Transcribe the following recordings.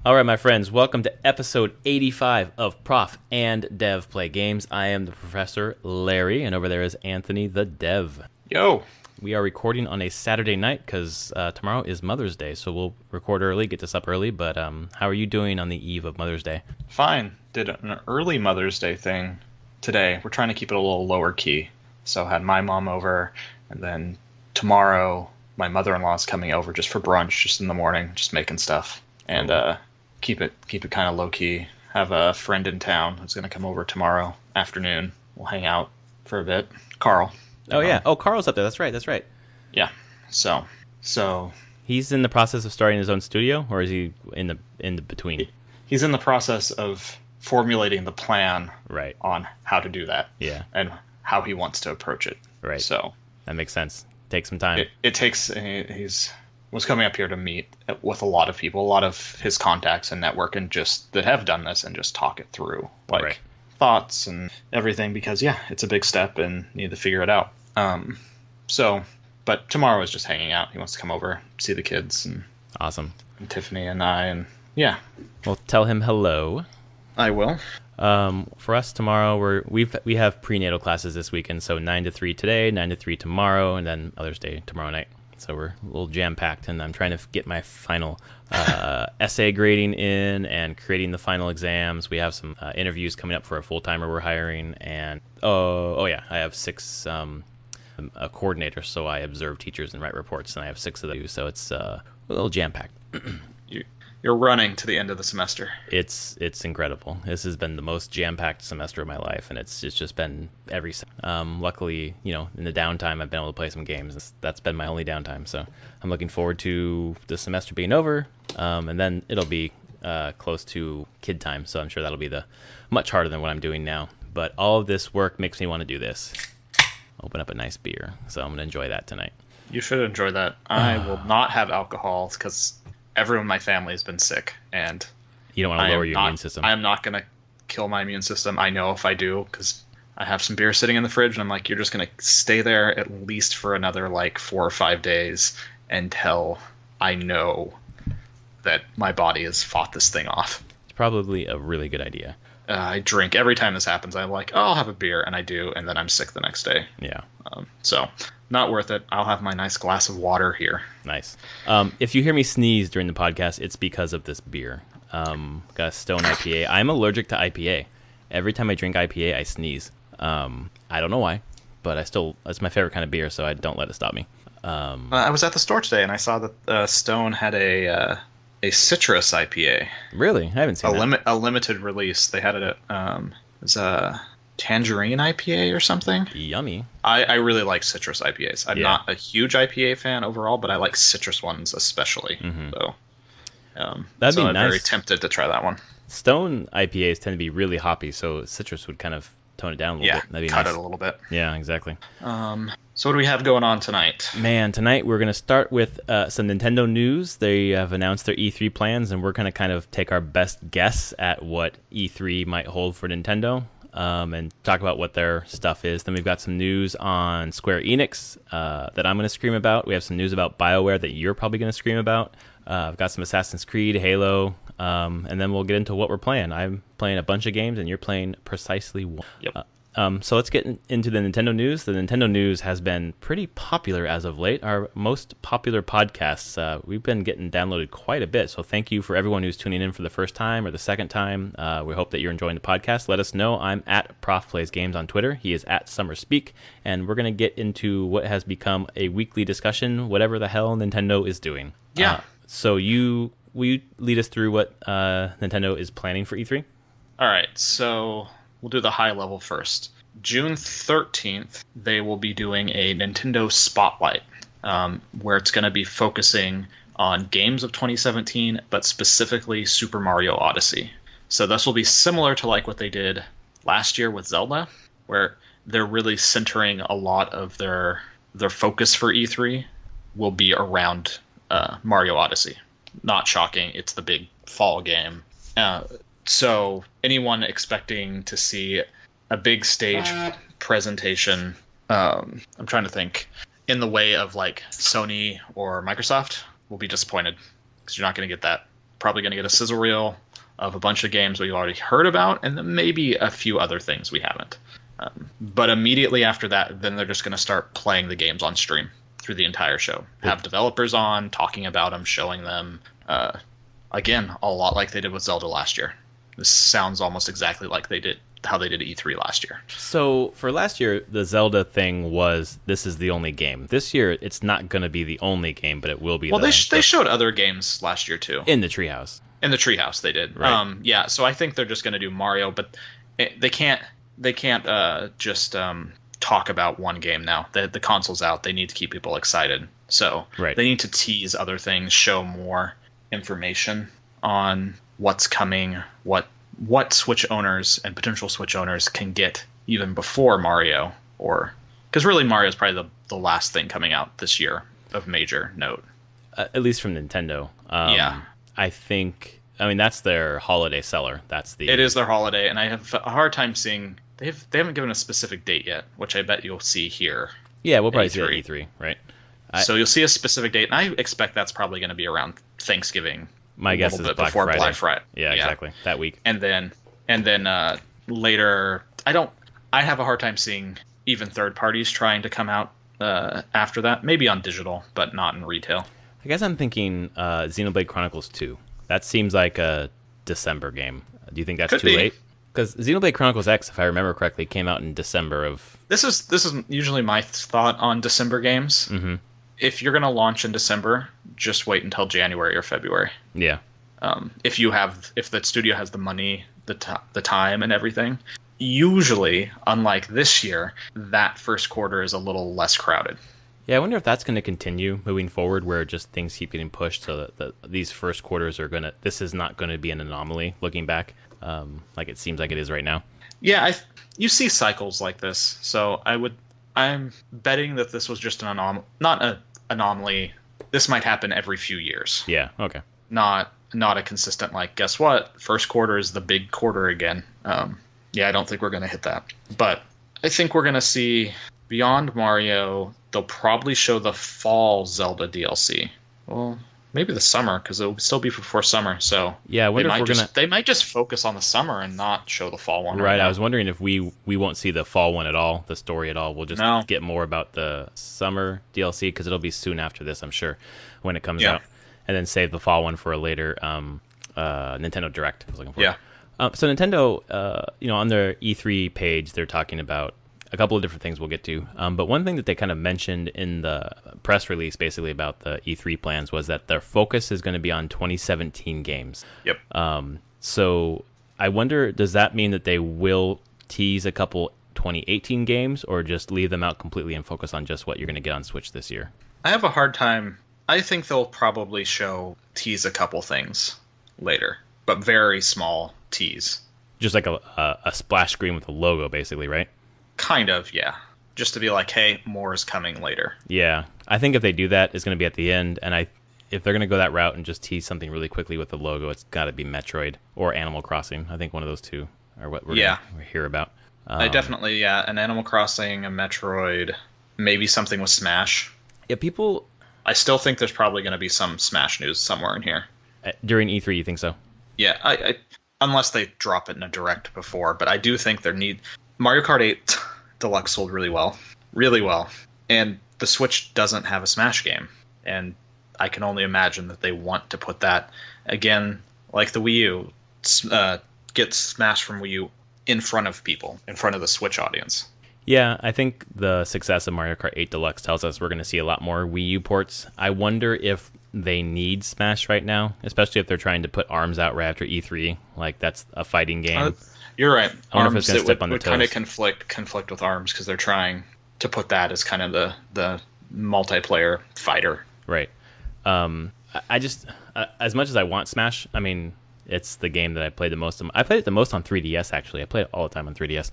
All right, my friends, welcome to episode 85 of Prof and Dev Play Games. I am the Professor Larry, and over there is Anthony the Dev. Yo. We are recording on a Saturday night because tomorrow is Mother's Day, so we'll record early, get this up early. But how are you doing on the eve of Mother's Day? Fine. Did an early Mother's Day thing today. We're trying to keep it a little lower key. So had my mom over, and then tomorrow my mother-in-law is coming over just for brunch, just in the morning, just making stuff. And keep it kind of low key. Have a friend in town who's gonna come over tomorrow afternoon. We'll hang out for a bit. Carl. Oh yeah. Oh, Carl's up there. That's right. Yeah. So he's in the process of starting his own studio, or is he in the between? He's in the process of formulating the plan right on how to do that. Yeah. And how he wants to approach it. Right. So that makes sense. Takes some time. It takes. He's was coming up here to meet with a lot of people, a lot of his contacts and network, and just that have done this, and just talk it through, like thoughts and everything, because it's a big step and need to figure it out. But tomorrow is just hanging out. He wants to come over, see the kids, and awesome. And Tiffany and I, and Well, tell him hello. I will. For us tomorrow, we have prenatal classes this weekend, so 9 to 3 today, 9 to 3 tomorrow, and then Mother's Day tomorrow night. So we're a little jam-packed, and I'm trying to get my final essay grading in and creating the final exams. We have some interviews coming up for a full-timer we're hiring, and I have 6 coordinators, so I observe teachers and write reports, and I have 6 of those, so it's a little jam-packed. You're running to the end of the semester. It's incredible. This has been the most jam-packed semester of my life, and it's just been every. Luckily, in the downtime, I've been able to play some games. That's been my only downtime, so I'm looking forward to the semester being over, and then it'll be close to kid time, so I'm sure that'll be much harder than what I'm doing now. But all of this work makes me want to do this. Open up a nice beer, so I'm gonna enjoy that tonight. You should enjoy that. I will not have alcohol because everyone in my family has been sick, and you don't want to lower your immune system. I am not going to kill my immune system. I know if I do, because I have some beer sitting in the fridge, and I'm like, you're just going to stay there at least for another 4 or 5 days until I know that my body has fought this thing off. It's probably a really good idea. I drink every time this happens. I'm like, I'll have a beer, and I do, and then I'm sick the next day. Yeah. So not worth it. I'll have my nice glass of water here. Nice. If you hear me sneeze during the podcast, it's because of this beer. Got a Stone IPA. I'm allergic to IPA. Every time I drink IPA, I sneeze. I don't know why, but it's my favorite kind of beer, so I don't let it stop me. I was at the store today, and I saw that Stone had a citrus IPA. Really? I haven't seen that. A limited release. They had it at it was a tangerine IPA or something. Yummy. I really like citrus IPAs. I'm not a huge IPA fan overall, but I like citrus ones especially. Mm-hmm. So that'd be I'm nice. very tempted to try that one. Stone IPAs tend to be really hoppy, so citrus would kind of tone it down a little bit. That'd be cut nice. it a little bit. Yeah, exactly. So what do we have going on tonight? Man, tonight we're going to start with some Nintendo news. They have announced their E3 plans, and we're going to kind of take our best guess at what E3 might hold for Nintendo, and talk about what their stuff is. Then we've got some news on Square Enix that I'm going to scream about. We have some news about BioWare that you're probably going to scream about. I've got some Assassin's Creed, Halo, and then we'll get into what we're playing. I'm playing a bunch of games, and you're playing precisely one. Yep. So let's get into the Nintendo news. The Nintendo news has been pretty popular as of late. Our most popular podcasts, we've been getting downloaded quite a bit. So thank you for everyone who's tuning in for the first time or the second time. We hope that you're enjoying the podcast. Let us know. I'm at Prof Plays Games on Twitter. He is at SummerSpeak. And we're going to get into what has become a weekly discussion, whatever the hell Nintendo is doing. Yeah. So will you lead us through what Nintendo is planning for E3? All right. So we'll do the high level first. June 13th, they will be doing a Nintendo Spotlight, where it's going to be focusing on games of 2017, but specifically Super Mario Odyssey. So this will be similar to what they did last year with Zelda, where they're really centering a lot of their focus for E3 will be around Mario Odyssey. Not shocking, it's the big fall game. So anyone expecting to see a big stage presentation, I'm trying to think, in the way of Sony or Microsoft, will be disappointed, because you're not going to get that probably going to get a sizzle reel of a bunch of games we've already heard about, and then maybe a few other things we haven't. But immediately after that, then they're just going to start playing the games on stream through the entire show. Have developers on, talking about them, showing them. Again, a lot like they did with Zelda last year. This sounds almost exactly like how they did E3 last year. So for last year, the Zelda thing was this is the only game. This year, it's not going to be the only game, but it will be. Well, they showed other games last year too. In the Treehouse. In the Treehouse, they did. Right. Yeah. So I think they're just going to do Mario, but they can't. They can't just talk about one game now. The console's out. They need to keep people excited. So Right. They need to tease other things, show more information on what's coming, what Switch owners and potential Switch owners can get even before Mario, or because really Mario is probably the last thing coming out this year of major note. At least from Nintendo. Yeah. I think. I mean, that's their holiday seller. It is their holiday, and I have a hard time seeing. They haven't given a specific date yet, which I bet you'll see here. Yeah, we'll probably see it at E3, right? So you'll see a specific date, and I expect that's probably going to be around Thanksgiving. My guess is Black Friday. Black Friday. Yeah, exactly. That week. And then later, I have a hard time seeing even third parties trying to come out after that. Maybe on digital, but not in retail. I guess I'm thinking Xenoblade Chronicles 2. That seems like a December game. Do you think that's too late? Because Xenoblade Chronicles X, if I remember correctly, came out in December of. This is usually my thought on December games. Mm-hmm. If you're going to launch in December, just wait until January or February. Yeah. If the studio has the money, the time, and everything. Usually, unlike this year, that first quarter is a little less crowded. Yeah, I wonder if that's going to continue moving forward, where just things keep getting pushed, so that these first quarters are gonna. This is not going to be an anomaly looking back, like it seems like it is right now. Yeah, you see cycles like this, so I'm betting that this was just not an anomaly. This might happen every few years. Yeah. Okay. Not a consistent, like, guess what? First quarter is the big quarter again. Yeah, I don't think we're going to hit that. But I think we're going to see beyond Mario, they'll probably show the fall Zelda DLC. Well, maybe the summer, because it'll still be before summer. So yeah, I wonder if they might just focus on the summer and not show the fall one. Right. I was wondering if we won't see the fall one at all, the story at all. We'll just get more about the summer DLC, because it'll be soon after this, I'm sure, when it comes out. And then save the fall one for a later Nintendo Direct. I was looking for. Yeah. So Nintendo, on their E3 page, they're talking about a couple of different things we'll get to. But one thing that they kind of mentioned in the press release, basically about the E3 plans, was that their focus is going to be on 2017 games. Yep. So I wonder, does that mean that they will tease a couple 2018 games, or just leave them out completely and focus on just what you're going to get on Switch this year? I have a hard time. I think they'll probably tease a couple things later, but very small tease. Just like a splash screen with a logo, basically, right? Kind of, yeah. Just to be like, hey, more is coming later. Yeah. I think if they do that, it's going to be at the end, and if they're going to go that route and just tease something really quickly with the logo, it's got to be Metroid or Animal Crossing. I think one of those two are what we're going to hear about. I definitely, an Animal Crossing, a Metroid, maybe something with Smash. Yeah, people... I still think there's probably going to be some Smash news somewhere in here. During E3, you think so? Yeah, I unless they drop it in a direct before, but I do think Mario Kart 8 Deluxe sold really well. Really well. And the Switch doesn't have a Smash game. And I can only imagine that they want to put that, again, like the Wii U, get Smash from Wii U in front of people, in front of the Switch audience. Yeah, I think the success of Mario Kart 8 Deluxe tells us we're going to see a lot more Wii U ports. I wonder if they need Smash right now, especially if they're trying to put ARMS out right after E3. Like, that's a fighting game. You're right. I wonder if it's going to step on the would toes. kind of conflict with ARMS, because they're trying to put that as kind of the multiplayer fighter. Right. I just, as much as I want Smash, I mean, it's the game that I played the most. I played it the most on 3DS, actually. I played it all the time on 3DS.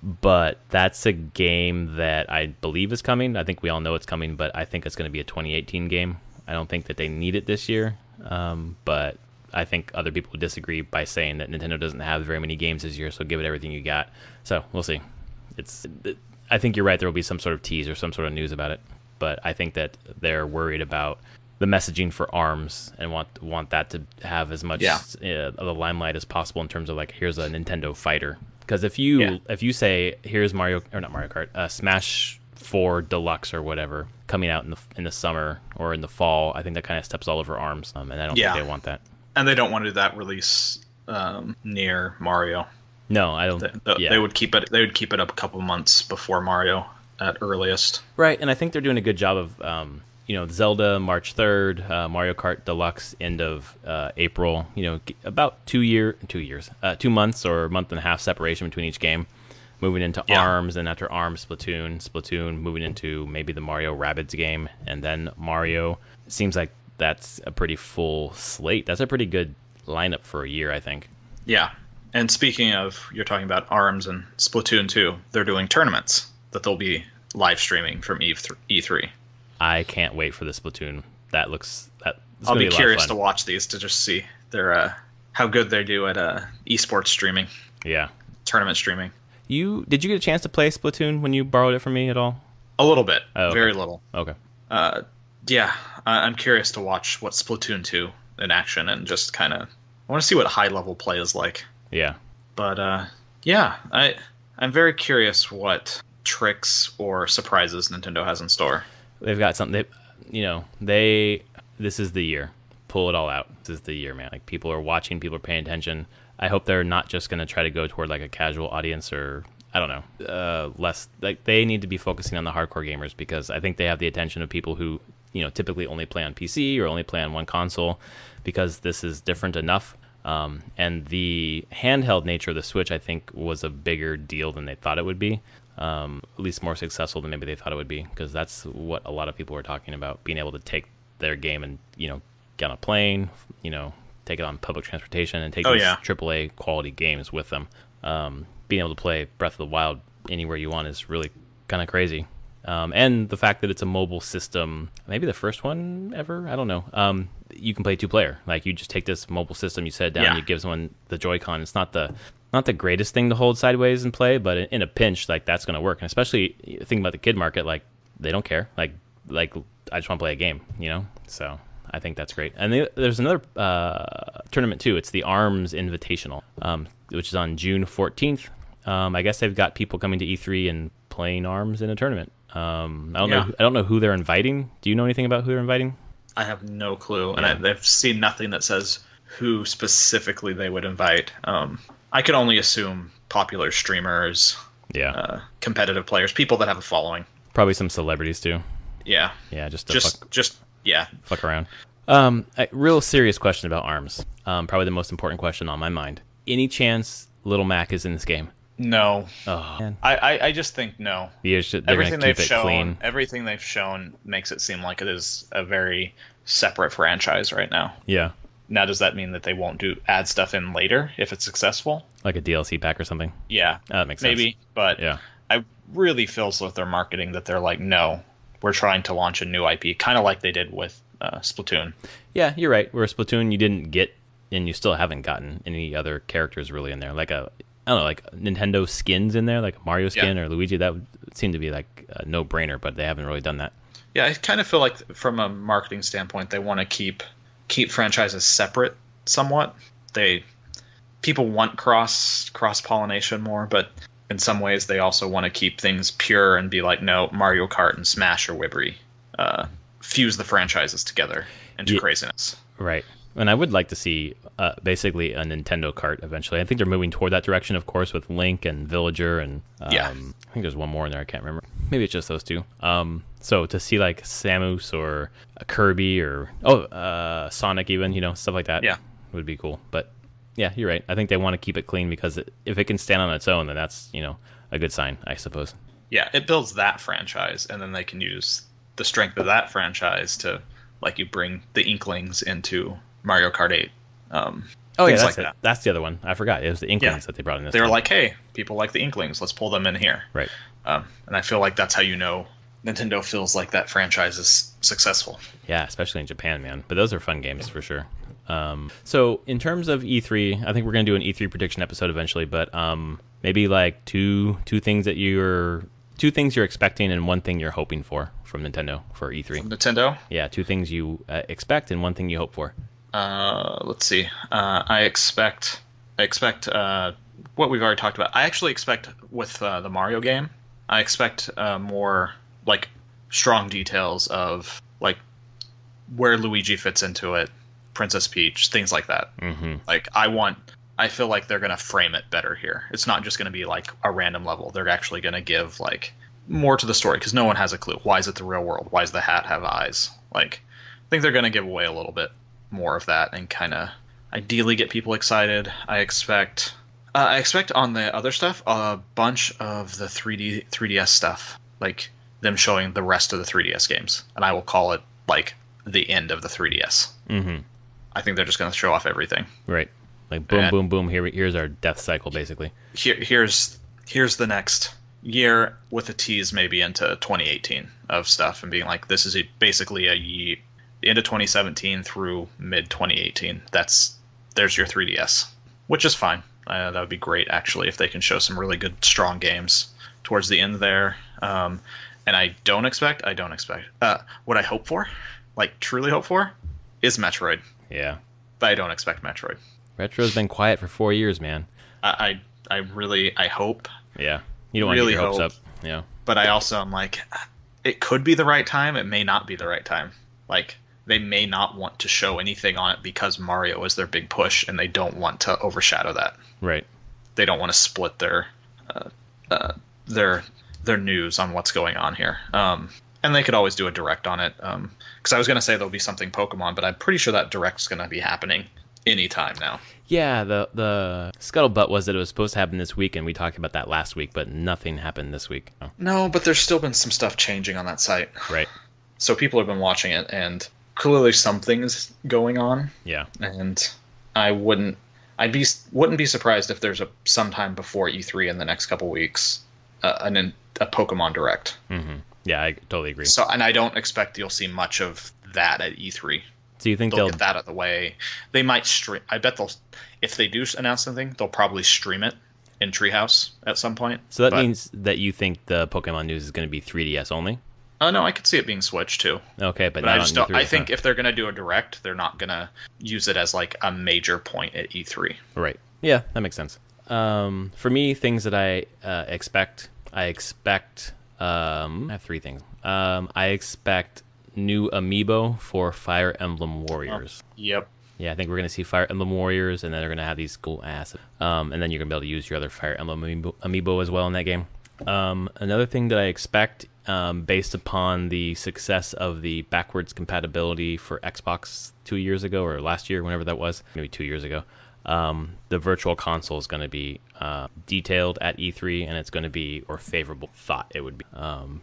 But that's a game that I believe is coming. I think we all know it's coming, but I think it's going to be a 2018 game. I don't think that they need it this year. But I think other people would disagree by saying that Nintendo doesn't have very many games this year, so give it everything you got. So we'll see. I think you're right. There will be some sort of tease or some sort of news about it. But I think that they're worried about the messaging for ARMS and want that to have as much of the limelight as possible in terms of like, here's a Nintendo fighter. Because if you say, here's Smash 4 Deluxe or whatever coming out in the summer or in the fall, I think that kind of steps all over ARMS, and I don't think they want that. And they don't want to do that release near Mario. No, I don't. They would keep it. They would keep it up a couple months before Mario at earliest. Right, and I think they're doing a good job of, Zelda March 3rd, Mario Kart Deluxe end of April. About 2 months or a month and a half separation between each game. Moving into ARMS, and after ARMS, Splatoon, moving into maybe the Mario Rabbids game, and then Mario. It seems like that's a pretty full slate. That's a pretty good lineup for a year, I think. Yeah. And speaking of, you're talking about ARMS and Splatoon 2, they're doing tournaments that they'll be live streaming from E3. I can't wait for the Splatoon. I'll be curious to watch these to just see how good they do at esports streaming. Yeah. Tournament streaming. Did you get a chance to play Splatoon when you borrowed it from me at all? A little bit. Oh, okay. Very little. Okay. I'm curious to watch what Splatoon 2 in action and just kind of I want to see what high level play is like. Yeah. But I'm very curious what tricks or surprises Nintendo has in store. They've got something. This is the year. Pull it all out. This is the year, man. Like, people are watching, people are paying attention. I hope they're not just going to try to go toward like a casual audience, or I don't know, less like they need to be focusing on the hardcore gamers, because I think they have the attention of people who, typically only play on PC or only play on one console, because this is different enough. And the handheld nature of the Switch, I think, was a bigger deal than they thought it would be. At least more successful than maybe they thought it would be, because that's what a lot of people were talking about, being able to take their game and, get on a plane, take it on public transportation and take these AAA quality games with them. Being able to play Breath of the Wild anywhere you want is really kind of crazy. And the fact that it's a mobile system, maybe the first one ever, I don't know. You can play 2-player. Like, you just take this mobile system, you set it down, you give someone the Joy-Con. It's not the greatest thing to hold sideways and play, but in a pinch, like, that's going to work. And especially thinking about the kid market, like, they don't care. Like I just want to play a game, So I think that's great. And there's another tournament too. It's the ARMS Invitational, which is on June 14th. I guess they've got people coming to E3 and playing ARMS in a tournament. I don't know who they're inviting. Do you know anything about who they're inviting? I have no clue, and I've seen nothing that says who specifically they would invite. I can only assume popular streamers, competitive players, people that have a following. Probably some celebrities too. Yeah. Yeah, just fuck around. A real serious question about ARMS. Probably the most important question on my mind. Any chance Little Mac is in this game? No. Oh, man. I just think no. Everything they've shown makes it seem like it is a very separate franchise right now. Yeah. Now, does that mean that they won't add stuff in later if it's successful? Like a DLC pack or something? Yeah. That makes sense. Maybe, but yeah. I really feels with their marketing that they're like, no, we're trying to launch a new IP, kind of like they did with Splatoon. Yeah, you're right. Where Splatoon, you didn't get, and you still haven't gotten any other characters really in there. Like like Nintendo skins in there, like a Mario skin or Luigi. That would seem to be like a no-brainer, but they haven't really done that. Yeah, I kind of feel like from a marketing standpoint, they want to keep franchises separate somewhat. People want cross-pollination more, but in some ways they also want to keep things pure and be like, no, Mario Kart and Smash or Wibbery fuse the franchises together into craziness. Right. And I would like to see basically a Nintendo Kart eventually. I think they're moving toward that direction, of course, with Link and Villager, and I think there's one more in there. I can't remember. Maybe it's just those two. So to see like Samus or a Kirby or Sonic even, stuff like that, would be cool. But yeah, you're right. I think they want to keep it clean, because if it can stand on its own, then that's a good sign, I suppose. Yeah, it builds that franchise, and then they can use the strength of that franchise to, like, you bring the Inklings into Mario Kart 8. That's it. That's the other one. I forgot. It was the Inklings that they brought in this They were time. like, hey, people like the Inklings. Let's pull them in here. Right. And I feel like that's how Nintendo feels like that franchise is successful. Yeah, especially in Japan, man. But those are fun games for sure. So in terms of E3, I think we're going to do an E3 prediction episode eventually, but maybe like two things that you're 2 things you're expecting and 1 thing you're hoping for from Nintendo for E3. From Nintendo? Yeah, 2 things you expect and 1 thing you hope for. Let's see. I expect what we've already talked about. I actually expect with the Mario game, I expect more like strong details of like where Luigi fits into it, Princess Peach, things like that. Mm-hmm. Like I feel like they're gonna frame it better here. It's not just gonna be like a random level. They're actually gonna give like more to the story because no one has a clue. Why is it the real world? Why does the hat have eyes? Like, I think they're gonna give away a little bit more of that and kind of ideally get people excited. I expect on the other stuff a bunch of the 3DS stuff, like them showing the rest of the 3DS games, and I will call it like the end of the 3DS. Mm-hmm. I think they're just going to show off everything. Right. Like boom, boom, boom. Here's our death cycle, basically. Here's the next year with a tease maybe into 2018 of stuff and being like, this is basically the end of 2017 through mid 2018. There's your 3DS, which is fine. That would be great actually if they can show some really good strong games towards the end there. And I don't expect what I hope for, like truly hope for, is Metroid. Yeah. But I don't expect Metroid. Retro's been quiet for 4 years, man. I hope. Yeah. You don't want to get your hopes up. Yeah. But I also am like, it could be the right time. It may not be the right time. Like, they may not want to show anything on it because Mario is their big push, and they don't want to overshadow that. Right. They don't want to split their news on what's going on here. And they could always do a direct on it. Because I was going to say there'll be something Pokemon, but I'm pretty sure that direct's going to be happening anytime now. Yeah, the scuttlebutt was that it was supposed to happen this week, and we talked about that last week, but nothing happened this week. Oh. No, but there's still been some stuff changing on that site. Right. So people have been watching it, and clearly something's going on. Yeah. And I wouldn't be surprised if there's sometime before E3 in the next couple weeks a Pokemon Direct. Mm-hmm. Yeah, I totally agree. So, and I don't expect you'll see much of that at E3. So you think they'll get that out of the way? They might stream. I bet if they do announce something, they'll probably stream it in Treehouse at some point. So that means that you think the Pokemon news is going to be 3DS only? Oh no, I could see it being Switch too. Okay, but I just don't. I think if they're going to do a Direct, they're not going to use it as like a major point at E3. Right. Yeah, that makes sense. For me, things that I expect. I have 3 things. I expect new amiibo for Fire Emblem Warriors. Yep. Yeah, I think we're going to see Fire Emblem Warriors, and then they're going to have these cool assets. And then you're going to be able to use your other Fire Emblem amiibo as well in that game. Another thing that I expect, based upon the success of the backwards compatibility for Xbox 2 years ago, or last year, whenever that was, maybe 2 years ago, the Virtual Console is going to be detailed at E3, and it's going to be, or favorable thought it would be.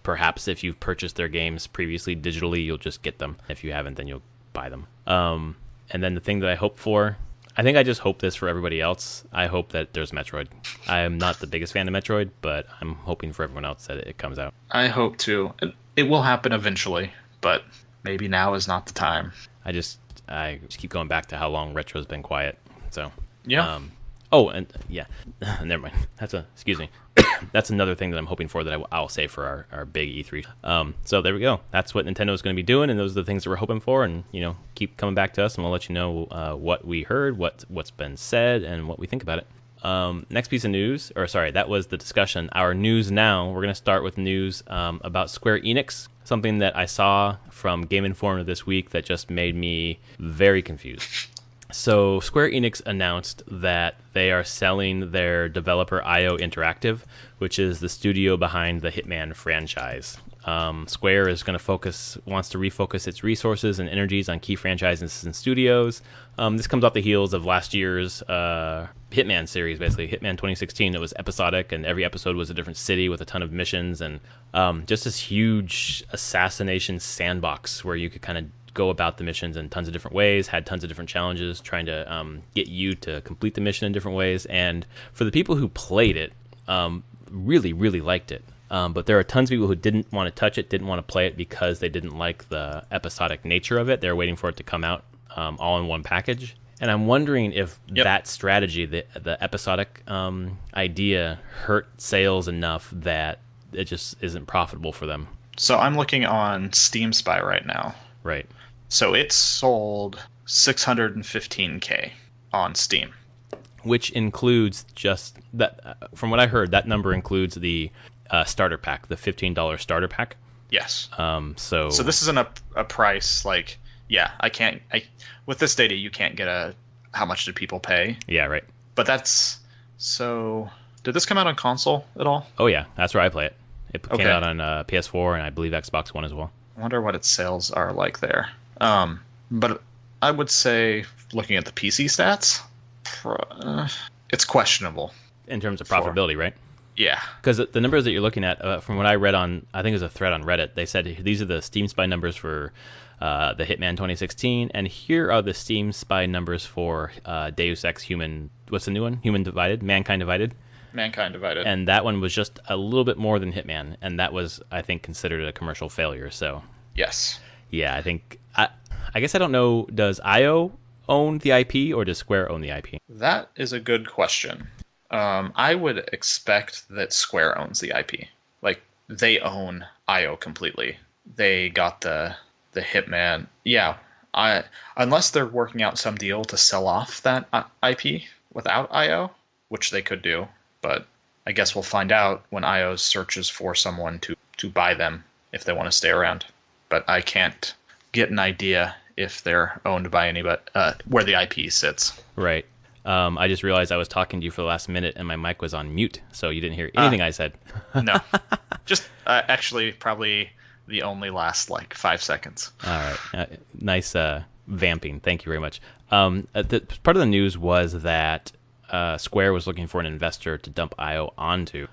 Perhaps if you've purchased their games previously digitally, you'll just get them. If you haven't, then you'll buy them. And then the thing that I hope for, I think I just hope this for everybody else. I hope that there's Metroid. I am not the biggest fan of Metroid, but I'm hoping for everyone else that it comes out. I hope too. It will happen eventually, but maybe now is not the time. I just keep going back to how long Retro's been quiet. So yeah. Never mind. Excuse me. That's another thing that I'm hoping for that I'll say for our big E3. So there we go. That's what Nintendo is going to be doing, and those are the things that we're hoping for. And keep coming back to us, and we'll let you know what we heard, what's been said, and what we think about it. Next piece of news, that was the discussion. Our news now. We're going to start with news about Square Enix. Something that I saw from Game Informer this week that just made me very confused. So Square Enix announced that they are selling their developer IO Interactive, which is the studio behind the Hitman franchise. Square is wants to refocus its resources and energies on key franchises and studios. This comes off the heels of last year's Hitman series, basically. Hitman 2016, it was episodic, and every episode was a different city with a ton of missions, and just this huge assassination sandbox where you could kind of go about the missions in tons of different ways, had tons of different challenges, trying to get you to complete the mission in different ways. And for the people who played it, really, really liked it. But there are tons of people who didn't want to touch it, didn't want to play it because they didn't like the episodic nature of it. They're waiting for it to come out all in one package. And I'm wondering if that strategy, the episodic idea, hurt sales enough that it just isn't profitable for them. So I'm looking on Steam Spy right now. Right. So it sold 615K on Steam. Which includes just that. From what I heard, that number includes the starter pack, the $15 starter pack. Yes. So this isn't a price like, yeah, with this data you can't get how much did people pay. Yeah, right. But did this come out on console at all? Oh yeah, that's where I play it. It came out on PS4 and I believe Xbox One as well. I wonder what its sales are like there. But I would say, looking at the PC stats, it's questionable. In terms of profitability, right? Yeah. Because the numbers that you're looking at, from what I read on, I think it was a thread on Reddit, they said these are the Steam Spy numbers for the Hitman 2016, and here are the Steam Spy numbers for Deus Ex Human, what's the new one? Mankind Divided. Mankind Divided. And that one was just a little bit more than Hitman, and that was, I think, considered a commercial failure. So yes. Yeah, I think I guess I don't know. Does IO own the IP or does Square own the IP? That is a good question. I would expect that Square owns the IP. Like, they own IO completely. They got the Hitman. Yeah. Unless they're working out some deal to sell off that IP without IO, which they could do. But I guess we'll find out when IO searches for someone to buy them if they want to stay around. But I can't get an idea if they're owned by anybody, where the IP sits. Right. I just realized I was talking to you for the last minute and my mic was on mute, so you didn't hear anything I said. No. Just actually probably the only last 5 seconds. All right. Nice vamping. Thank you very much. Part of the news was that Square was looking for an investor to dump IO onto.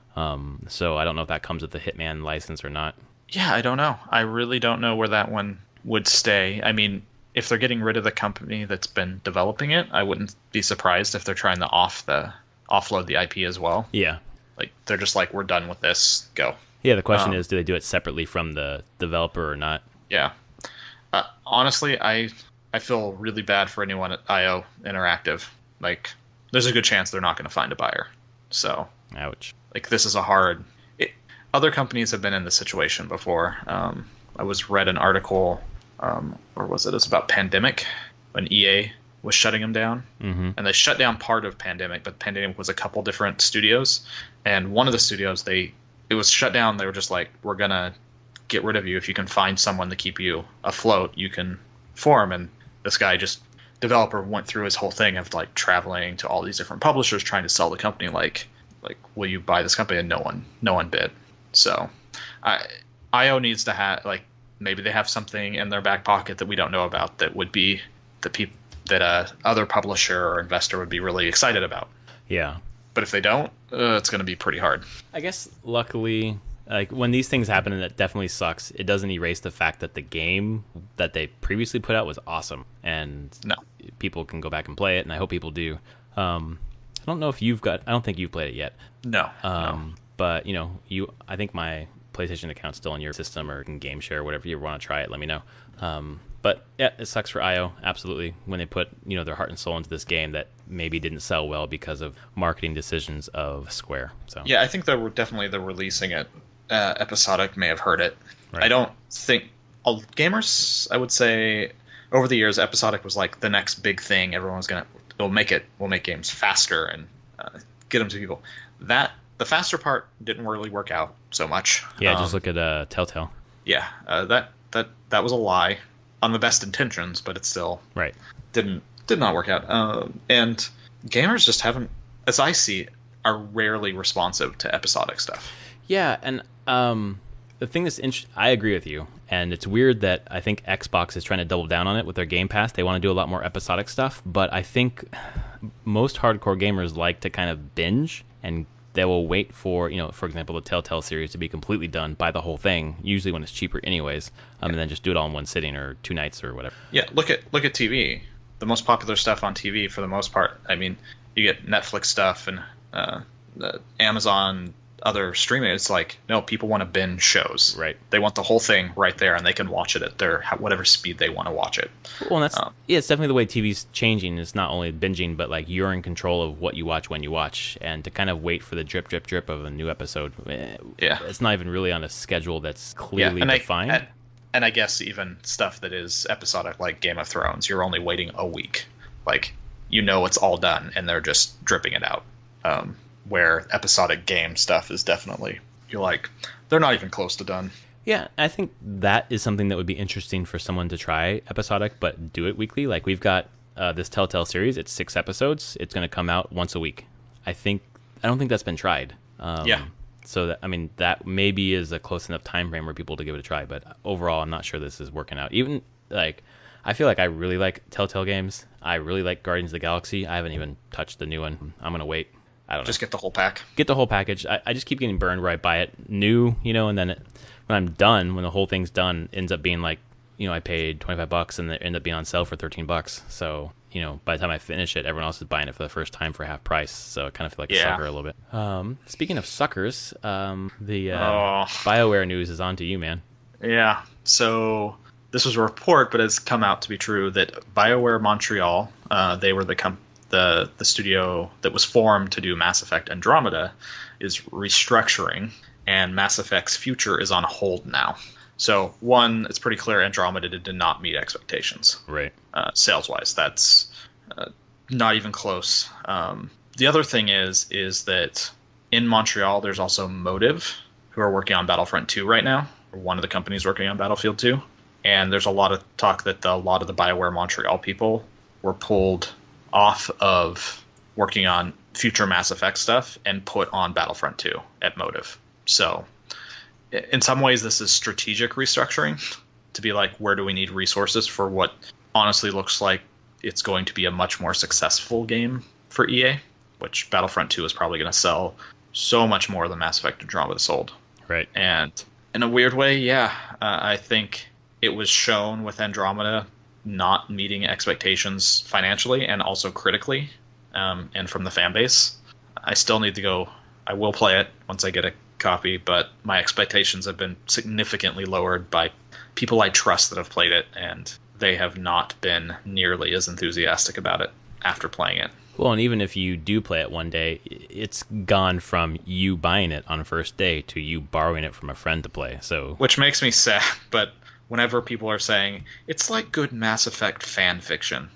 So I don't know if that comes with the Hitman license or not. Yeah, I don't know. I really don't know where that one would stay. I mean, if they're getting rid of the company that's been developing it, I wouldn't be surprised if they're trying to offload the IP as well. Yeah. Like, they're just like, we're done with this, go. Yeah, the question is, do they do it separately from the developer or not? Yeah. Honestly, I feel really bad for anyone at IO Interactive. Like, there's a good chance they're not going to find a buyer. So, ouch. Like, this is other companies have been in this situation before. I read an article, or was it? It's about Pandemic, when EA was shutting them down. Mm-hmm. And they shut down part of Pandemic, but Pandemic was a couple different studios. And one of the studios, it was shut down. They were just like, we're going to get rid of you. If you can find someone to keep you afloat, you can form. And this guy developer went through his whole thing of traveling to all these different publishers trying to sell the company, like will you buy this company? And no one bid. So IO needs to have, maybe they have something in their back pocket that we don't know about that would be that other publisher or investor would be really excited about. Yeah. But if they don't, it's going to be pretty hard. I guess luckily, when these things happen, and it definitely sucks, it doesn't erase the fact that the game that they previously put out was awesome, and people can go back and play it, and I hope people do. I don't know if I don't think you've played it yet. No. But I think my PlayStation account's still on your system, or can game share, whatever you want to try it, let me know. But yeah, it sucks for IO, absolutely, when they put their heart and soul into this game that maybe didn't sell well because of marketing decisions of Square. So yeah, I think they're releasing it. Episodic may have heard it. Right. I don't think all gamers, I would say, over the years, Episodic was like the next big thing. Everyone's we'll make games faster and get them to people. The faster part didn't really work out so much. Yeah, just look at Telltale. Yeah, that was a lie on the best intentions, but it still did not work out. And gamers just haven't, as I see, are rarely responsive to episodic stuff. Yeah, and the thing that's interesting, I agree with you, and it's weird that I think Xbox is trying to double down on it with their Game Pass. They want to do a lot more episodic stuff, but I think most hardcore gamers like to kind of binge, and they will wait for, for example, the Telltale series to be completely done, buy the whole thing, usually when it's cheaper anyways, and then just do it all in one sitting or 2 nights or whatever. Yeah, look at TV. The most popular stuff on TV, for the most part, I mean, you get Netflix stuff and the Amazon other streaming, it's like, no, people want to binge shows. Right. They want the whole thing right there, and they can watch it at their whatever speed they want to watch it. Well, and that's it's definitely the way TV's changing. It's not only binging, but like you're in control of what you watch when you watch, and to kind of wait for the drip, drip, drip of a new episode. It's not even really on a schedule that's clearly defined. And I guess even stuff that is episodic, like Game of Thrones, you're only waiting a week. Like, it's all done, and they're just dripping it out. Where episodic game stuff is definitely, you're like, they're not even close to done. Yeah, I think that is something that would be interesting for someone to try episodic, but do it weekly. Like, we've got this Telltale series. It's 6 episodes. It's going to come out once a week. I don't think that's been tried. So that maybe is a close enough time frame for people to give it a try. But overall, I'm not sure this is working out. Even like, I feel like I really like Telltale games. I really like Guardians of the Galaxy. I haven't even touched the new one. I'm gonna wait. I don't know. Just get the whole pack. Get the whole package. I just keep getting burned where I buy it new, and then when I'm done, when the whole thing's done, ends up being like, I paid $25 and it ended up being on sale for $13. So, by the time I finish it, everyone else is buying it for the first time for half price. So I kind of feel like a sucker a little bit. Speaking of suckers, the BioWare news is on to you, man. Yeah. So this was a report, but it's come out to be true that BioWare Montreal, they were the studio that was formed to do Mass Effect Andromeda, is restructuring, and Mass Effect's future is on hold now. So, one, it's pretty clear Andromeda did not meet expectations. Right. Sales-wise, that's not even close. The other thing is that in Montreal, there's also Motive, who are working on Battlefront 2 right now. One of the companies working on Battlefield 2. And there's a lot of talk that a lot of the BioWare Montreal people were pulled off of working on future Mass Effect stuff and put on Battlefront 2 at Motive. So in some ways, this is strategic restructuring to be like, where do we need resources for what honestly looks like it's going to be a much more successful game for EA, which Battlefront 2 is probably going to sell so much more than Mass Effect Andromeda sold. Right. And in a weird way, I think it was shown with Andromeda not meeting expectations financially and also critically, and from the fan base. I still need to go. I will play it once I get a copy, but my expectations have been significantly lowered by people I trust that have played it, and they have not been nearly as enthusiastic about it after playing it. Well, and even if you do play it one day, it's gone from you buying it on first day to you borrowing it from a friend to play. So, which makes me sad, but whenever people are saying it's like good Mass Effect fan fiction,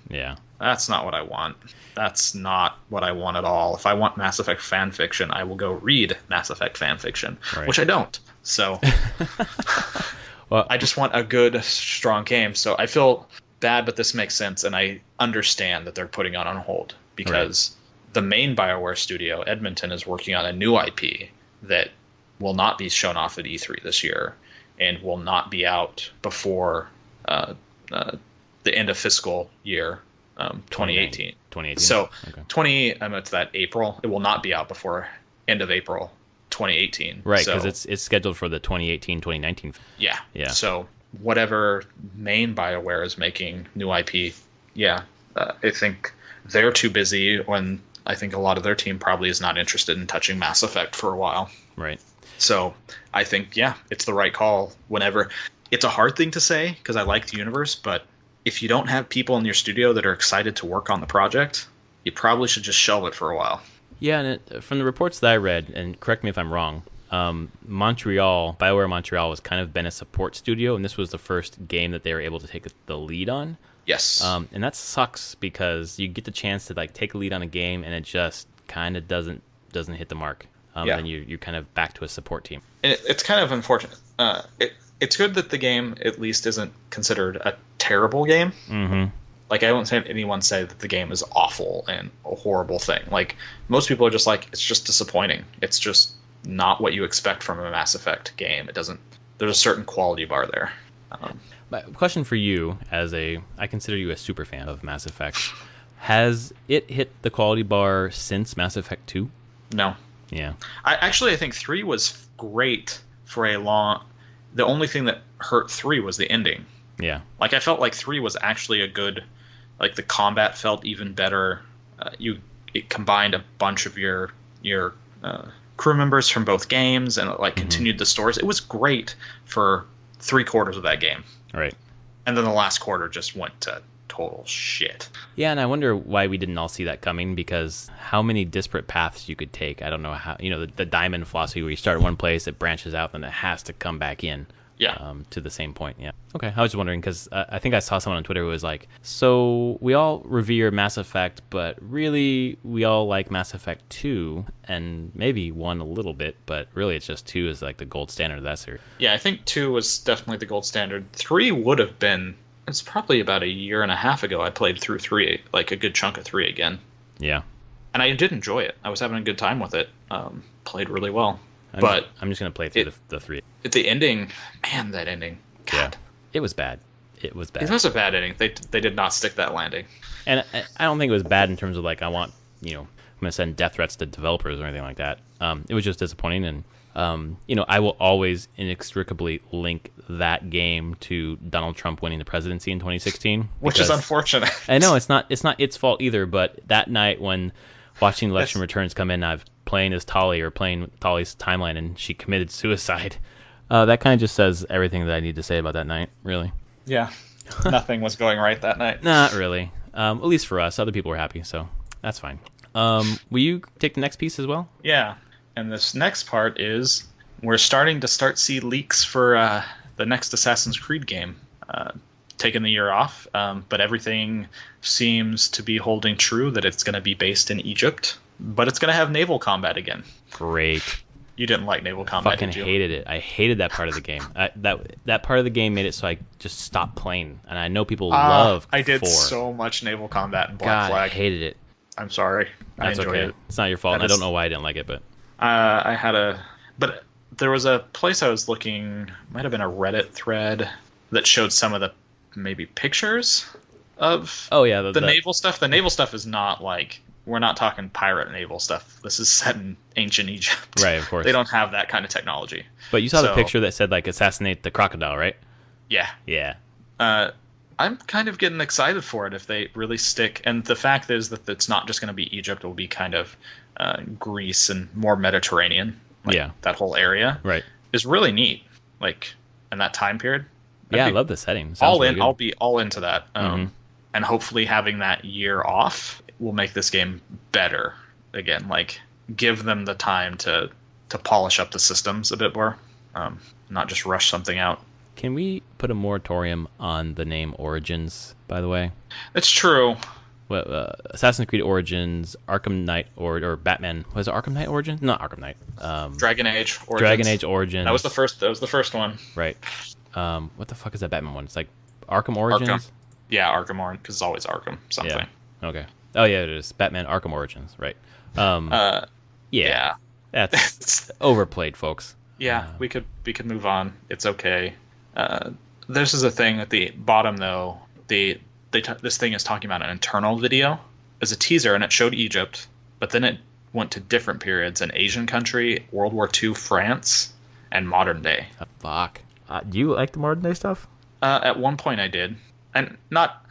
that's not what I want. That's not what I want at all. If I want Mass Effect fan fiction, I will go read Mass Effect fan fiction, which I don't. So well, I just want a good, strong game. So I feel bad, but this makes sense, and I understand that they're putting it on hold because the main BioWare studio, Edmonton, is working on a new IP that will not be shown off at E3 this year and will not be out before the end of fiscal year 2018. 2018. So it's that April. It will not be out before end of April 2018. Right, because it's scheduled for the 2018-2019. Yeah. So whatever main BioWare is making new IP, I think they're too busy when I think a lot of their team probably is not interested in touching Mass Effect for a while. Right. So I think, it's the right call whenever. It's a hard thing to say because I like the universe, but if you don't have people in your studio that are excited to work on the project, you probably should just shelve it for a while. Yeah, and from the reports that I read, and correct me if I'm wrong, BioWare Montreal has kind of been a support studio, and this was the first game that they were able to take the lead on. Yes. And that sucks because you get the chance to take a lead on a game, and it just kind of doesn't hit the mark. And you're kind of back to a support team. And it's kind of unfortunate. It's good that the game at least isn't considered a terrible game. Mm-hmm. Like, I won't say anyone say that the game is awful and a horrible thing. Like, most people are just like, it's just disappointing. It's just not what you expect from a Mass Effect game. There's a certain quality bar there. My question for you, I consider you a super fan of Mass Effect. Has it hit the quality bar since Mass Effect 2? No. Yeah. I think 3 was great for a long... The only thing that hurt 3 was the ending. Yeah. Like, I felt like 3 was actually a good... Like, the combat felt even better. It combined a bunch of your crew members from both games, and it like continued the stories. It was great for 3/4 of that game, Right. and then the last quarter just went to total shit. Yeah, and I wonder why we didn't all see that coming, because how many disparate paths you could take. I don't know how, the diamond philosophy where you start one place, it branches out, then it has to come back in. Yeah. To the same point. Yeah. Okay. I was just wondering because I think I saw someone on Twitter who was like, so we all revere Mass Effect, but really we all like Mass Effect 2 and maybe 1 a little bit, but really it's just 2 is like the gold standard of that series. Yeah, I think 2 was definitely the gold standard. 3 would have been. It's probably about a year and a half ago I played through 3, like a good chunk of 3 again. Yeah. And I did enjoy it. I was having a good time with it. Played really well. I'm just gonna play through the 3. The ending, man, that ending. God. Yeah. It was bad. It was bad. It was a bad ending. They did not stick that landing. And I don't think it was bad in terms of like I'm gonna send death threats to developers or anything like that. It was just disappointing, and I will always inextricably link that game to Donald Trump winning the presidency in 2016, which is unfortunate. I know it's not its fault either, but that night when watching election returns come in, I've playing as Tali or playing Tali's timeline, and she committed suicide. That kind of just says everything that I need to say about that night, really. Yeah, nothing was going right that night. Not really. At least for us. Other people were happy, so that's fine. Will you take the next piece as well? Yeah, and this next part is we're starting to see leaks for the next Assassin's Creed game. Taking the year off, but everything seems to be holding true that it's going to be based in Egypt, but it's going to have naval combat again. Great. You didn't like naval combat, Fucking did you? hated it. I hated that part of the game. That part of the game made it so I just stopped playing, and I know people love. I did 4. so much naval combat in Black God, Flag. I hated it. I'm sorry. That's I enjoyed okay. it. It's not your fault. That I don't know why I didn't like it, but but there was a place I was looking. Might have been a Reddit thread that showed some of the maybe pictures of the naval stuff. The naval stuff is not like, we're not talking pirate naval stuff. This is set in ancient Egypt. Right, of course. They don't have that kind of technology. But you saw the picture that said like assassinate the crocodile, right? Yeah. Yeah. I'm kind of getting excited for it if they really stick. And the fact is that it's not just going to be Egypt. It will be kind of Greece and more Mediterranean. That whole area. Right. Is really neat. Like in that time period. I love the setting. All in. Really, I'll be all into that. And hopefully having that year off will make this game better again. Like give them the time to polish up the systems a bit more, not just rush something out. Can we put a moratorium on the name Origins? By the way, it's true. Well, Assassin's Creed Origins, Arkham Knight, or Batman. Was it Arkham Knight Origins? Not Arkham Knight. Dragon Age Origins. Dragon Age Origins. That was the first one. Right. What the fuck is that Batman one? It's like Arkham Origins? Arkham. Yeah, Arkham Origins, because it's always Arkham something. Yeah. Okay. Oh, yeah, it is. Batman Arkham Origins, right. Yeah. That's overplayed, folks. Yeah, we could move on. It's okay. This is a thing at the bottom, though. This thing is talking about an internal video as a teaser, and it showed Egypt, but then it went to different periods: an Asian country, World War II, France, and modern day. Fuck. Do you like the modern day stuff? At one point I did, and not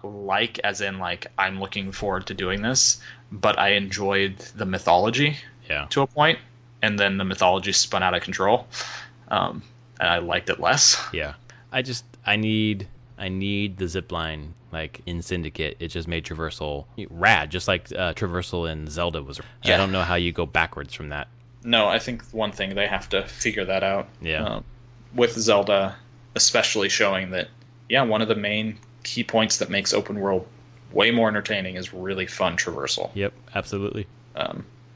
like as in like I'm looking forward to doing this, but I enjoyed the mythology to a point, and then the mythology spun out of control, and I liked it less. Yeah, I need the zip line like in Syndicate. It just made traversal rad, just like traversal in Zelda was. Yeah. I don't know how you go backwards from that. No, I think one thing they have to figure that out. Yeah. With Zelda, especially showing that, one of the main key points that makes open world way more entertaining is really fun traversal. Yep, absolutely.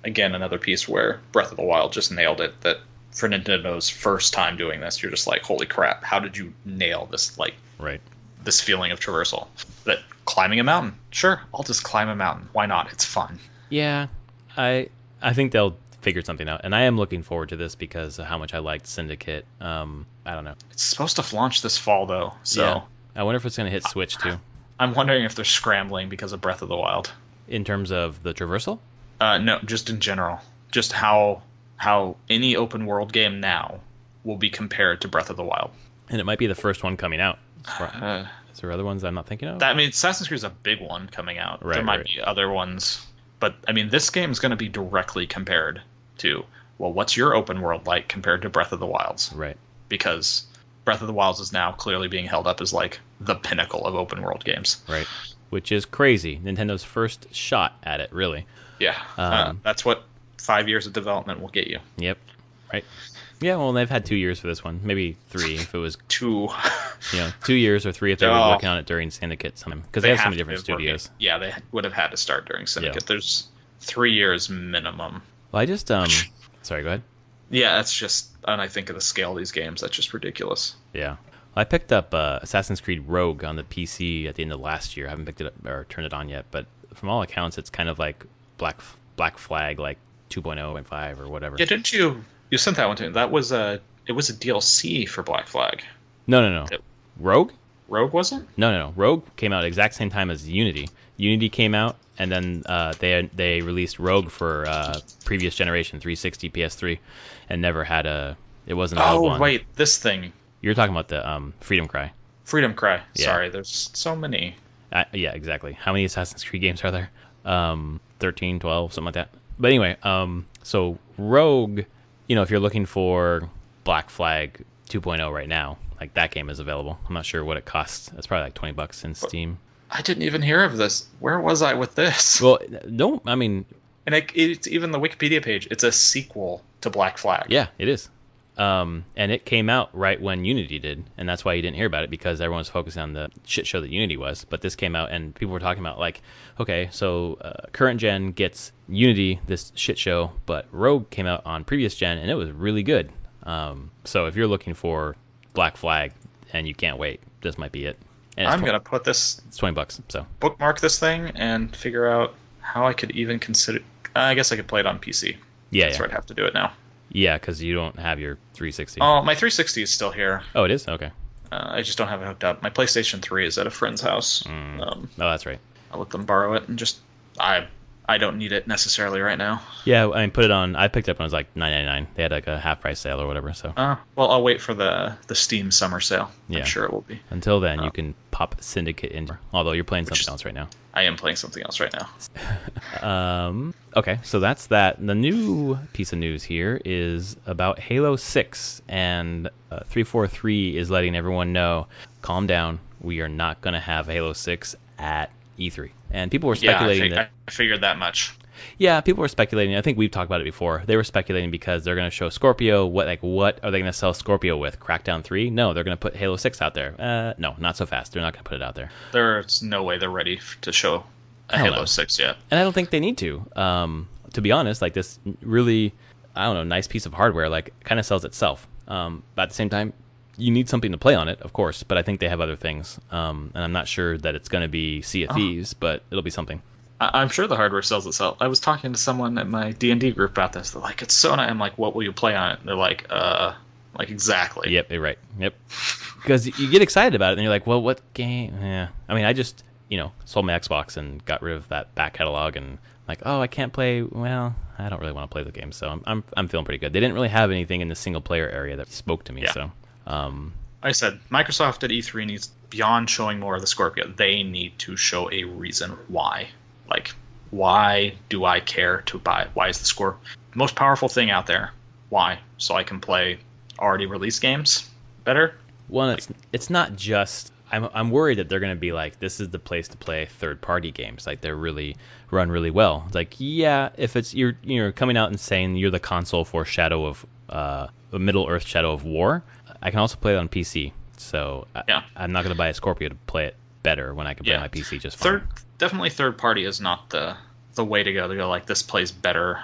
Again, another piece where Breath of the Wild just nailed it. That for Nintendo's first time doing this, you're just like, holy crap, how did you nail this? Like, right. This feeling of traversal. That climbing a mountain, sure, I'll just climb a mountain. Why not? It's fun. Yeah, I think they'll figure something out, and I am looking forward to this because of how much I liked Syndicate. I don't know. It's supposed to launch this fall though, so yeah. I wonder if it's going to hit Switch too. I'm wondering if they're scrambling because of Breath of the Wild. In terms of the traversal? No, just in general. Just how any open world game now will be compared to Breath of the Wild. And it might be the first one coming out. Is there other ones I'm not thinking of? I mean, Assassin's Creed is a big one coming out. Right, there might be other ones. But, I mean, this game is going to be directly compared to well, what's your open world like compared to Breath of the Wilds? Right. Because Breath of the Wilds is now clearly being held up as like the pinnacle of open world games. Right. Which is crazy. Nintendo's first shot at it, really. Yeah. That's what 5 years of development will get you. Yep. Right. Yeah, well, they've had 2 years for this one. Maybe 3 if it was 2. 2 years or 3 if they were working on it during Syndicate time. Because they have so many different studios. Yeah, they would have had to start during Syndicate. Yeah. There's 3 years minimum. Well, I just sorry, go ahead. Yeah, that's just, and I think of the scale of these games, that's just ridiculous. Yeah. Well, I picked up Assassin's Creed Rogue on the PC at the end of last year. I haven't picked it up or turned it on yet, but from all accounts, it's kind of like Black Flag, like 2.0.5 or whatever. Yeah, didn't you sent that one to me? That was it was a DLC for Black Flag. No. Rogue? Rogue wasn't? No. Rogue came out exact same time as Unity. Unity came out, and then they released Rogue for previous generation, 360, PS3, and never had it wasn't available on. Oh, wait, this thing. You're talking about the Freedom Cry. Freedom Cry. Yeah. Sorry, there's so many. Yeah, exactly. How many Assassin's Creed games are there? 13, 12, something like that. But anyway, so Rogue, if you're looking for Black Flag 2.0 right now, like that game is available. I'm not sure what it costs. It's probably like $20 in Steam. I didn't even hear of this. Where was I with this? Well, no, I mean... And it's even the Wikipedia page. It's a sequel to Black Flag. Yeah, it is. And it came out right when Unity did, and that's why you didn't hear about it, because everyone was focusing on the shit show that Unity was. But this came out, and people were talking about, like, okay, so current gen gets Unity, this shit show, but Rogue came out on previous gen, and it was really good. So if you're looking for Black Flag and you can't wait, this might be it. And I'm gonna put this. It's $20. So bookmark this thing and figure out how I could even consider. I guess I could play it on PC. Yeah, that's where I'd have to do it now. Yeah, because you don't have your 360. Oh, my 360 is still here. Oh, it is? Okay. I just don't have it hooked up. My PlayStation 3 is at a friend's house. Oh, that's right. I'll let them borrow it and just I don't need it necessarily right now. Yeah, I mean, put it on. I picked it up when it was like $9.99. They had like a half price sale or whatever. So. Well, I'll wait for the Steam summer sale. Yeah. I'm sure it will be. Until then, you can pop Syndicate in. Although you're playing something else right now. I am playing something else right now. Okay, so that's that. The new piece of news here is about Halo 6, and 343 is letting everyone know, calm down. We are not going to have Halo 6 at E3. And people were speculating I figured that much. Yeah, people were speculating. I think we've talked about it before. They were speculating because they're going to show Scorpio. What are they going to sell Scorpio with? Crackdown 3? No, they're going to put Halo 6 out there. No, not so fast. They're not going to put it out there. There's no way they're ready to show a Halo 6 yet. And I don't think they need to. To be honest, like this really, nice piece of hardware, like kind of sells itself. But at the same time, you need something to play on it, of course. But I think they have other things. And I'm not sure that it's going to be Sea of Thieves, but it'll be something. I'm sure the hardware sells itself. I was talking to someone at my D&D group about this. They're like, it's so nice. I'm like, what will you play on it? And they're like exactly. Yep, you're right. Yep. Because you get excited about it, and you're like, well, what game? Yeah. I mean, I just, sold my Xbox and got rid of that back catalog, and like, oh, I can't play. Well, I don't really want to play the game, so I'm feeling pretty good. They didn't really have anything in the single player area that spoke to me. Yeah. So. I said Microsoft at E3 needs, beyond showing more of the Scorpio, they need to show a reason why. Like, why do I care to buy? Why is the most powerful thing out there? Why? So I can play already released games better? Well, it's not just. I'm worried that they're going to be like, this is the place to play third-party games. Like, they're really run really well. It's like, yeah, if it's you're coming out and saying you're the console for Middle Earth Shadow of War, I can also play it on PC. So yeah. I'm not going to buy a Scorpio to play it better when I can play my PC just fine. Definitely third party is not the way to go. To go like, this plays better.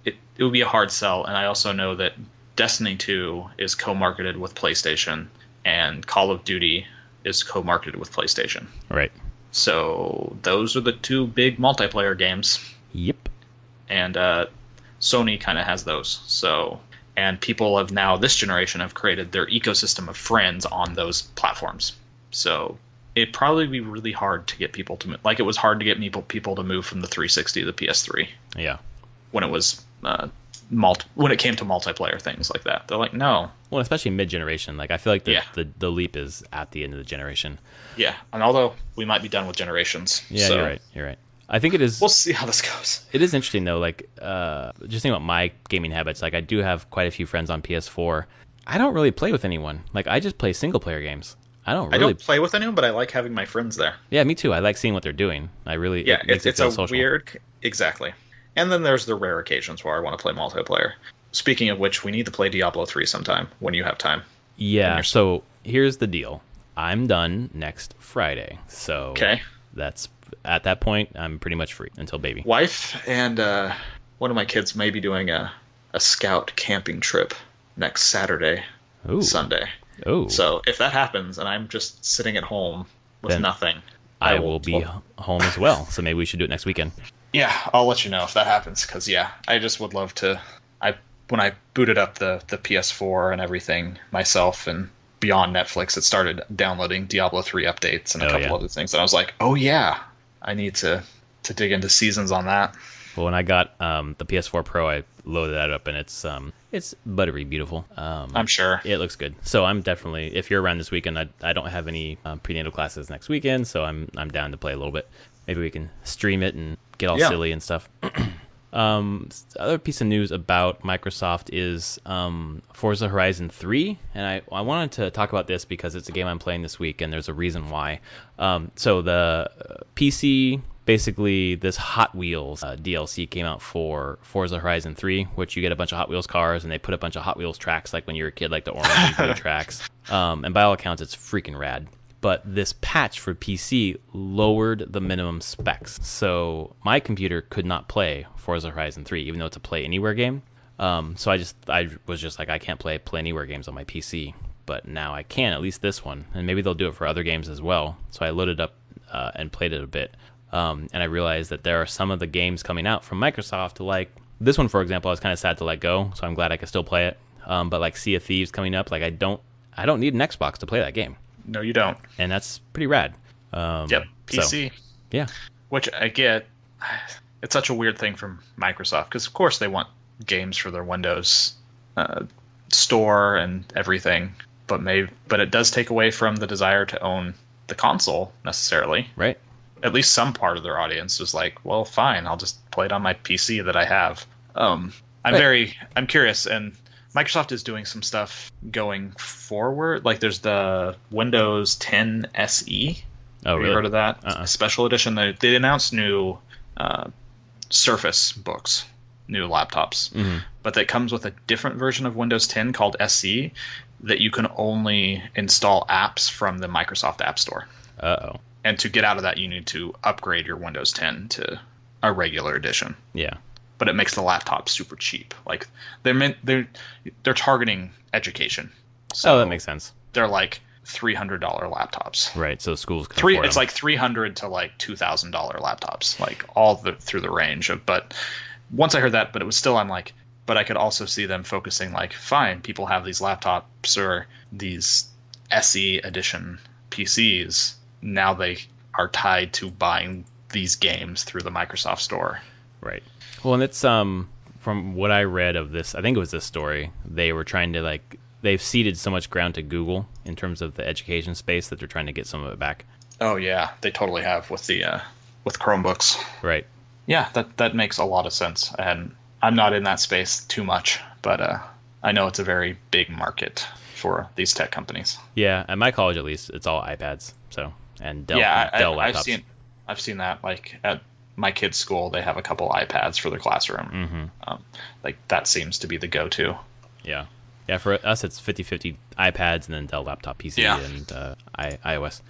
It would be a hard sell. And I also know that Destiny 2 is co-marketed with PlayStation, and Call of Duty is co-marketed with PlayStation. Right. So those are the two big multiplayer games. Yep. And Sony kind of has those. So, and people have now, this generation, have created their ecosystem of friends on those platforms. So it'd probably be really hard to get people to move. Like, it was hard to get people to move from the 360 to the PS3. Yeah. When it was when it came to multiplayer things like that, they're like, no. Well, especially mid-generation. Like, I feel like the leap is at the end of the generation. Yeah, and although we might be done with generations. Yeah, so. You're right. I think it is. We'll see how this goes. It is interesting though. Like, just think about my gaming habits. Like, I do have quite a few friends on PS4. I don't really play with anyone. Like, I just play single player games. I don't play with anyone, but I like having my friends there. Yeah, me too. I like seeing what they're doing. I really. Yeah, it makes it's it feel a social. weird. Exactly. And then there's the rare occasions where I want to play multiplayer. Speaking of which, we need to play Diablo 3 sometime when you have time. Yeah. So here's the deal. I'm done next Friday. So Okay. that's at that point I'm pretty much free until baby. Wife and one of my kids may be doing a scout camping trip next Saturday, Ooh. Sunday. Oh. So if that happens and I'm just sitting at home with Then nothing, I will be home as well. So maybe we should do it next weekend. Yeah, I'll let you know if that happens. Because I just would love to. When I booted up the PS4 and everything myself and beyond Netflix, it started downloading Diablo 3 updates and a couple other things, and I was like, oh yeah, I need to dig into seasons on that. Well, when I got the PS4 Pro, I loaded that up, and it's buttery beautiful. I'm sure. It looks good. So I'm definitely, if you're around this weekend, I don't have any prenatal classes next weekend, so I'm down to play a little bit. Maybe we can stream it and get all silly and stuff. Other piece of news about Microsoft is Forza Horizon 3, and I wanted to talk about this because it's a game I'm playing this week, and there's a reason why. So the PC, basically this Hot Wheels DLC came out for Forza Horizon 3, which you get a bunch of Hot Wheels cars, and they put a bunch of Hot Wheels tracks like when you were a kid, like the orange and blue tracks. And by all accounts, it's freaking rad. But this patch for PC lowered the minimum specs. So my computer could not play Forza Horizon 3, even though it's a Play Anywhere game. So I was just like, I can't play Anywhere games on my PC. But now I can, at least this one. And maybe they'll do it for other games as well. So I loaded up and played it a bit. And I realized that there are some of the games coming out from Microsoft, like this one, for example, I was kind of sad to let go. So I'm glad I can still play it. But like Sea of Thieves coming up, like I don't need an Xbox to play that game. No, you don't. And that's pretty rad. Yep, PC. So, yeah. Which I get. It's such a weird thing from Microsoft because, of course, they want games for their Windows store and everything, but it does take away from the desire to own the console necessarily. Right. At least some part of their audience is like, well, fine, I'll just play it on my PC that I have. I'm curious, and Microsoft is doing some stuff going forward. Like there's the Windows 10 SE. Oh, Have really? you heard of that? Special edition. They announced new Surface books, new laptops. But that comes with a different version of Windows 10 called SE that you can only install apps from the Microsoft App Store. Uh-oh. And to get out of that, you need to upgrade your Windows 10 to a regular edition. Yeah. But it makes the laptop super cheap. Like they're targeting education. So that makes sense. They're like $300 laptops. Right. So schools can afford It's them. like $300 to like $2,000 laptops, like all through the range. But once I heard that, but it was still, I'm like, but I could also see them focusing like, fine, people have these laptops or these SE edition PCs. Now they are tied to buying these games through the Microsoft Store. Right. Well, and it's from what I read of this, I think it was this story, they were trying to they've ceded so much ground to Google in terms of the education space that they're trying to get some of it back. Oh yeah, they totally have with the with Chromebooks. Right. Yeah, that makes a lot of sense, and I'm not in that space too much, but I know it's a very big market for these tech companies. Yeah, at my college at least, it's all iPads, and Dell laptops. I've seen that, like at my kids' school, they have a couple iPads for the classroom. Like that seems to be the go-to. Yeah. Yeah, for us it's 50-50 iPads and then Dell laptop PC and iOS.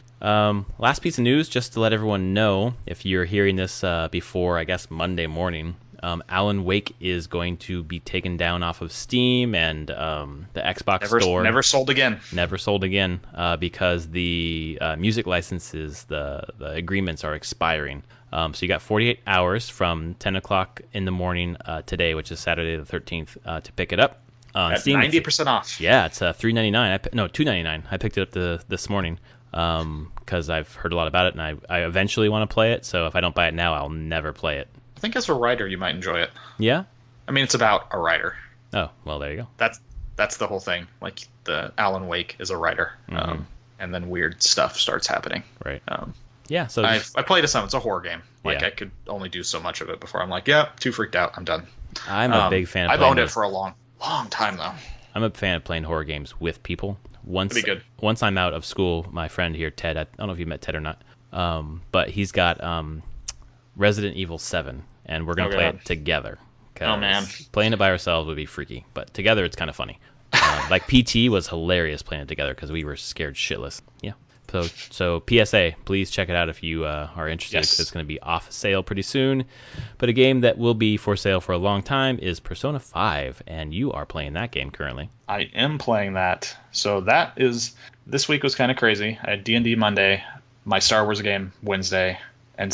Last piece of news, just to let everyone know, if you're hearing this before, I guess, Monday morning, Alan Wake is going to be taken down off of Steam and the Xbox Store. Never sold again. Never sold again because the music licenses, the agreements are expiring. So you got 48 hours from 10 o'clock in the morning today, which is Saturday the 13th, to pick it up. At Steam, 90% off. Yeah, it's $3.99. $2.99. I picked it up this morning because I've heard a lot about it, and I eventually want to play it. So if I don't buy it now, I'll never play it. I think as a writer, you might enjoy it. Yeah? I mean, it's about a writer. Oh, well, there you go. That's the whole thing. Like, the Alan Wake is a writer, and then weird stuff starts happening. Right. Yeah, so I played it some. It's a horror game. Like, Yeah. I could only do so much of it before I'm like, yeah, too freaked out. I'm done. I'm a big fan of I've playing owned it those. for a long time, though. I'm a fan of playing horror games with people. That'd be good. Once I'm out of school, my friend here, Ted, I don't know if you met Ted or not, but he's got Resident Evil 7, and we're going to play God. it together. Oh, man. Playing it by ourselves would be freaky, but together it's kind of funny. Like PT was hilarious playing it together because we were scared shitless. Yeah. So PSA, please check it out if you are interested. Yes. 'Cause it's going to be off sale pretty soon. But a game that will be for sale for a long time is Persona 5, and you are playing that game currently. I am playing that. So this week was kind of crazy. I had D&D Monday, my Star Wars game Wednesday, and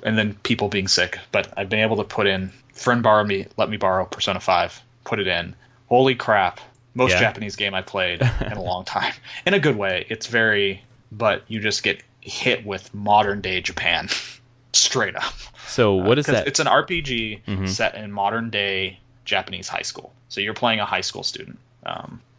then people being sick. But I've been able to put in, let me borrow Persona 5, put it in. Holy crap. Most Japanese game I played in a long time. In a good way. It's but you just get hit with modern day Japan. Straight up. So what is that? It's an RPG set in modern day Japanese high school. So you're playing a high school student.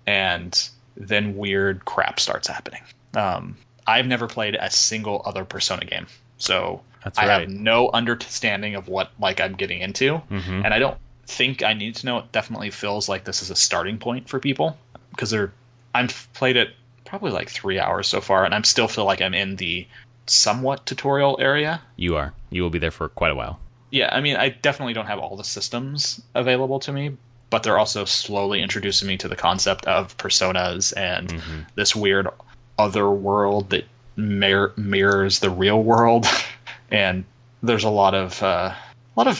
And then weird crap starts happening. I've never played a single other Persona game. So I have no understanding of what I'm getting into. And I don't think I need to know. It definitely feels like this is a starting point for people because I've played it probably like 3 hours so far, and I still feel like I'm in the somewhat tutorial area. You will be there for quite a while. Yeah, I mean, I definitely don't have all the systems available to me, but they're also slowly introducing me to the concept of personas and this weird other world that mirrors the real world. And there's a lot of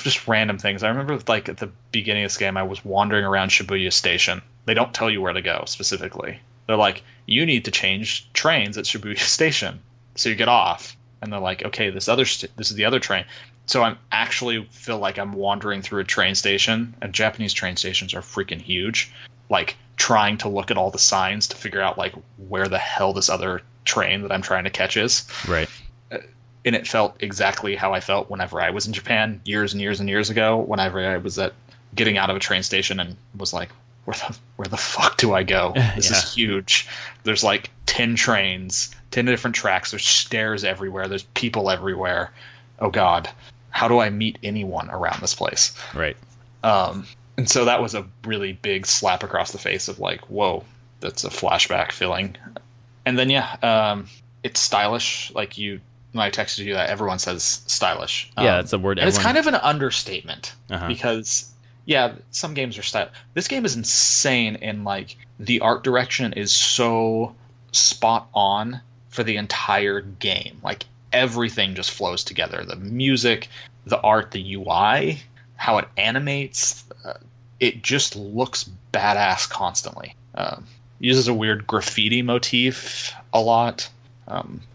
just random things. I remember like at the beginning of this game, I was wandering around Shibuya Station. They don't tell you where to go specifically. They're like, you need to change trains at Shibuya Station. So you get off, and they're like, okay, this is the other train. So I'm actually feel like I'm wandering through a train station, and Japanese train stations are freaking huge. Like trying to look at all the signs to figure out like where the hell this other train that I'm trying to catch is. Right. And it felt exactly how I felt whenever I was in Japan years and years and years ago, whenever I was getting out of a train station and was like, where the fuck do I go? This is huge. There's like 10 trains, 10 different tracks. There's stairs everywhere. There's people everywhere. Oh God, how do I meet anyone around this place? Right. And so that was a really big slap across the face of like, whoa, that's a flashback feeling. And then, it's stylish. Like when I texted you that, everyone says stylish. Yeah, that's a word. And it's kind of an understatement because, some games are stylish. This game is insane, and like the art direction is so spot on for the entire game. Like everything just flows together. The music, the art, the UI, how it animates, it just looks badass constantly. Uses a weird graffiti motif a lot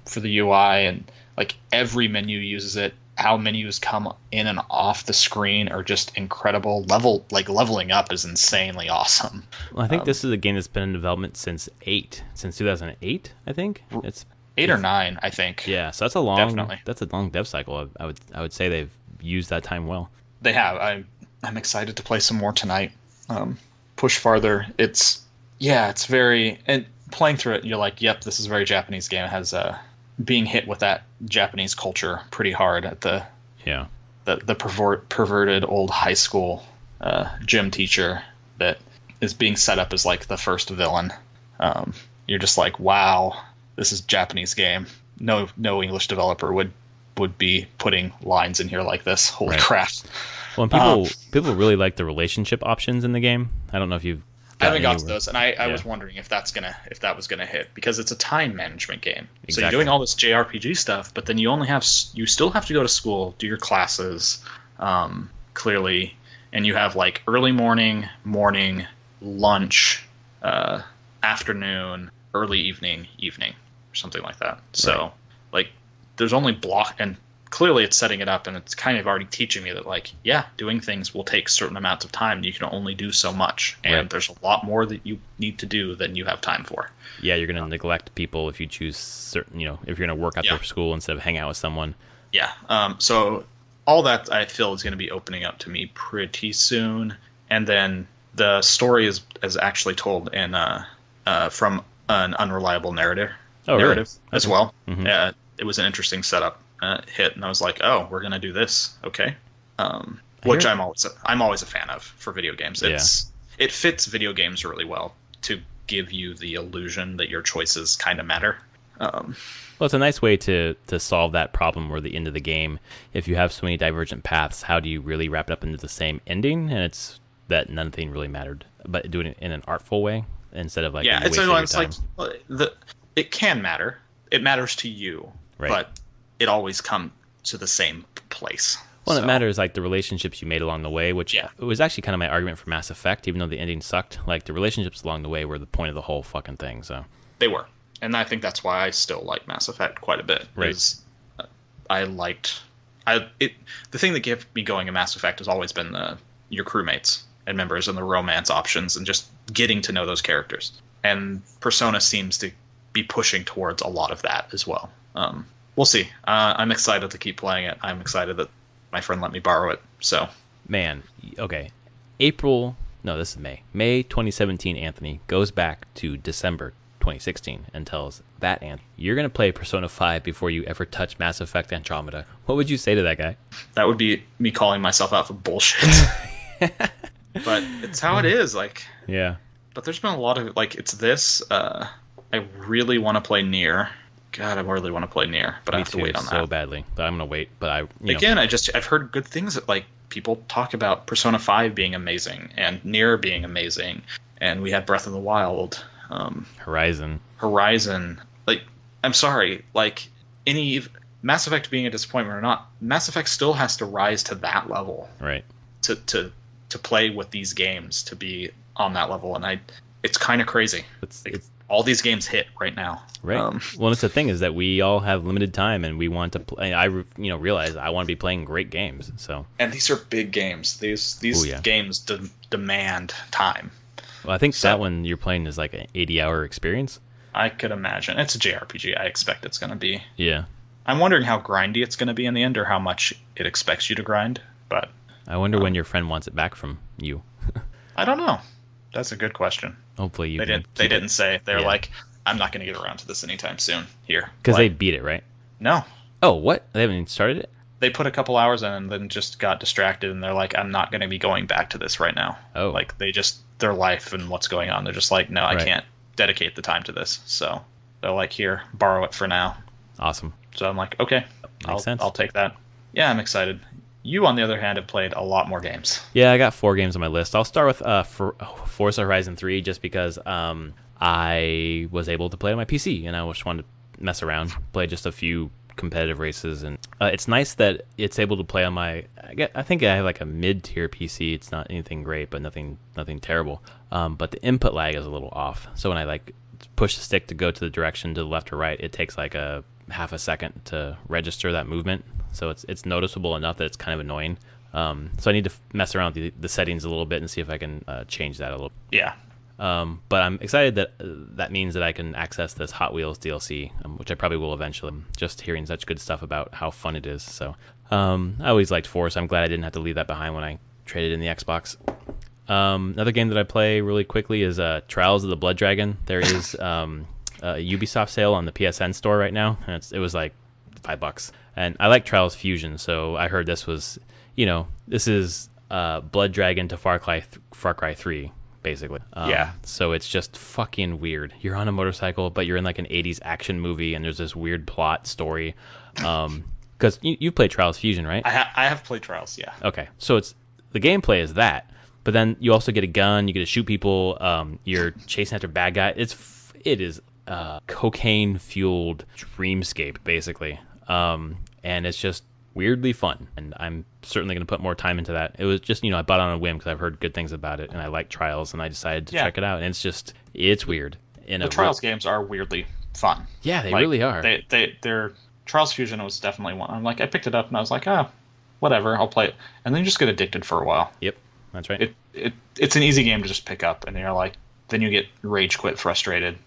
for the UI, and like every menu uses it. How menus come in and off the screen are just incredible. Leveling up is insanely awesome. Well, I think this is a game that's been in development since 2008. I think it's 8 or 9. I think. Yeah, so that's a long dev cycle. I would say they've used that time well. They have. I'm excited to play some more tonight. Push farther. It's very, and playing through it, you're like, yep, this is a very Japanese game. It has being hit with that Japanese culture pretty hard at the perverted old high school gym teacher that is being set up as like the first villain. You're just like, wow, this is a Japanese game. No English developer would be putting lines in here like this. Holy crap. Well, and people really like the relationship options in the game. I don't know if you've I haven't got to those, and I was wondering if that was gonna hit, because it's a time management game. Exactly. So you're doing all this JRPG stuff, but then you still have to go to school, do your classes, clearly, and you have like early morning, lunch, afternoon, early evening, or something like that. So like there's only block, and clearly it's setting it up, and it's kind of already teaching me that like, doing things will take certain amounts of time. You can only do so much, and there's a lot more that you need to do than you have time for. Yeah, you're going to neglect people if you choose certain, if you're going to work after school instead of hang out with someone. Yeah. So all that I feel is going to be opening up to me pretty soon. And then the story is actually told in from an unreliable narrative really? as well. Mm-hmm. it was an interesting setup hit, and I was like, oh, we're gonna do this, okay. Which I'm always a fan of for video games. It fits video games really well to give you the illusion that your choices kind of matter. Well, it's a nice way to solve that problem where the end of the game, if you have so many divergent paths, how do you really wrap it up into the same ending? And it's that nothing really mattered, but doing it in an artful way instead of like it can matter. It matters to you, right. But it always comes to the same place. Well, it matters like the relationships you made along the way, which it was actually kind of my argument for Mass Effect, even though the ending sucked. Like the relationships along the way were the point of the whole fucking thing. So they were. And I think that's why I still like Mass Effect quite a bit. Right. The thing that kept me going in Mass Effect has always been your crewmates and members and the romance options and just getting to know those characters. And Persona seems to be pushing towards a lot of that as well. We'll see. I'm excited to keep playing it. I'm excited that my friend let me borrow it. So, man, okay. This is May. May 2017, Anthony goes back to December 2016 and tells that Anthony, you're going to play Persona 5 before you ever touch Mass Effect Andromeda. What would you say to that guy? That would be me calling myself out for bullshit. But it's how it is. Like, yeah. But there's been a lot of it's this. I really want to play Nier. God, I really want to play Nier, but I have to wait on that so badly. But I'm gonna wait. But I've heard good things that like people talk about Persona 5 being amazing and Nier being amazing, and we had Breath of the Wild. Horizon. Like, I'm sorry. Like, any Mass Effect being a disappointment or not, Mass Effect still has to rise to that level. Right. To play with these games, to be on that level, and it's kind of crazy. It's all these games hit right now. Right. Well, it's the thing is that we all have limited time, and we want to play. I realize I want to be playing great games. So. And these are big games. These games demand time. Well, I think that one you're playing is like an 80-hour experience. I could imagine. It's a JRPG. I expect it's going to be. Yeah. I'm wondering how grindy it's going to be in the end, or how much it expects you to grind. But I wonder when your friend wants it back from you. I don't know. That's a good question. Hopefully you. They didn't say. They're like, I'm not going to get around to this anytime soon. Here. Because they beat it, right? No. Oh, what? They haven't even started it? They put a couple hours in and then just got distracted, and they're like, I'm not going to be going back to this right now. Oh. Like, their life and what's going on, they're just like, no, I can't dedicate the time to this. So they're like, here, borrow it for now. Awesome. So I'm like, okay, I'll take that. Yeah, I'm excited. You, on the other hand, have played a lot more games. Yeah, I got 4 games on my list. I'll start with Forza Horizon 3 just because I was able to play on my PC, and I just wanted to mess around, play just a few competitive races, and it's nice that it's able to play on my. I think I have like a mid-tier PC. It's not anything great, but nothing terrible. But the input lag is a little off. So when I like push the stick to go to the direction to the left or right, it takes like a half a second to register that movement. So it's noticeable enough that it's kind of annoying. So I need to mess around with the settings a little bit and see if I can change that a little. Yeah. But I'm excited that that means that I can access this Hot Wheels DLC, which I probably will eventually. Just hearing such good stuff about how fun it is. So I always liked Forza. I'm glad I didn't have to leave that behind when I traded in the Xbox. Another game that I play really quickly is Trials of the Blood Dragon. There is a Ubisoft sale on the PSN store right now, and it was like $5. And I like Trials Fusion, so I heard this was, this is Blood Dragon to Far Cry 3. Basically. Yeah. So it's just fucking weird. You're on a motorcycle, but you're in like an 80s action movie, and there's this weird plot story. Because you played Trials Fusion, right? I have played Trials, yeah. Okay. So the gameplay is that, but then you also get a gun, you get to shoot people, you're chasing after bad guy. It is cocaine-fueled dreamscape, basically. And it's just weirdly fun, and I'm certainly going to put more time into that. It was just, I bought on a whim because I've heard good things about it, and I like Trials, and I decided to check it out, and it's weird. The Trials games are weirdly fun. Yeah, they really are. They're Trials Fusion was definitely one. I'm like, I picked it up, and I was like, whatever, I'll play it. And then you just get addicted for a while. Yep, that's right. It's an easy game to just pick up, and you're like, then you get rage quit frustrated.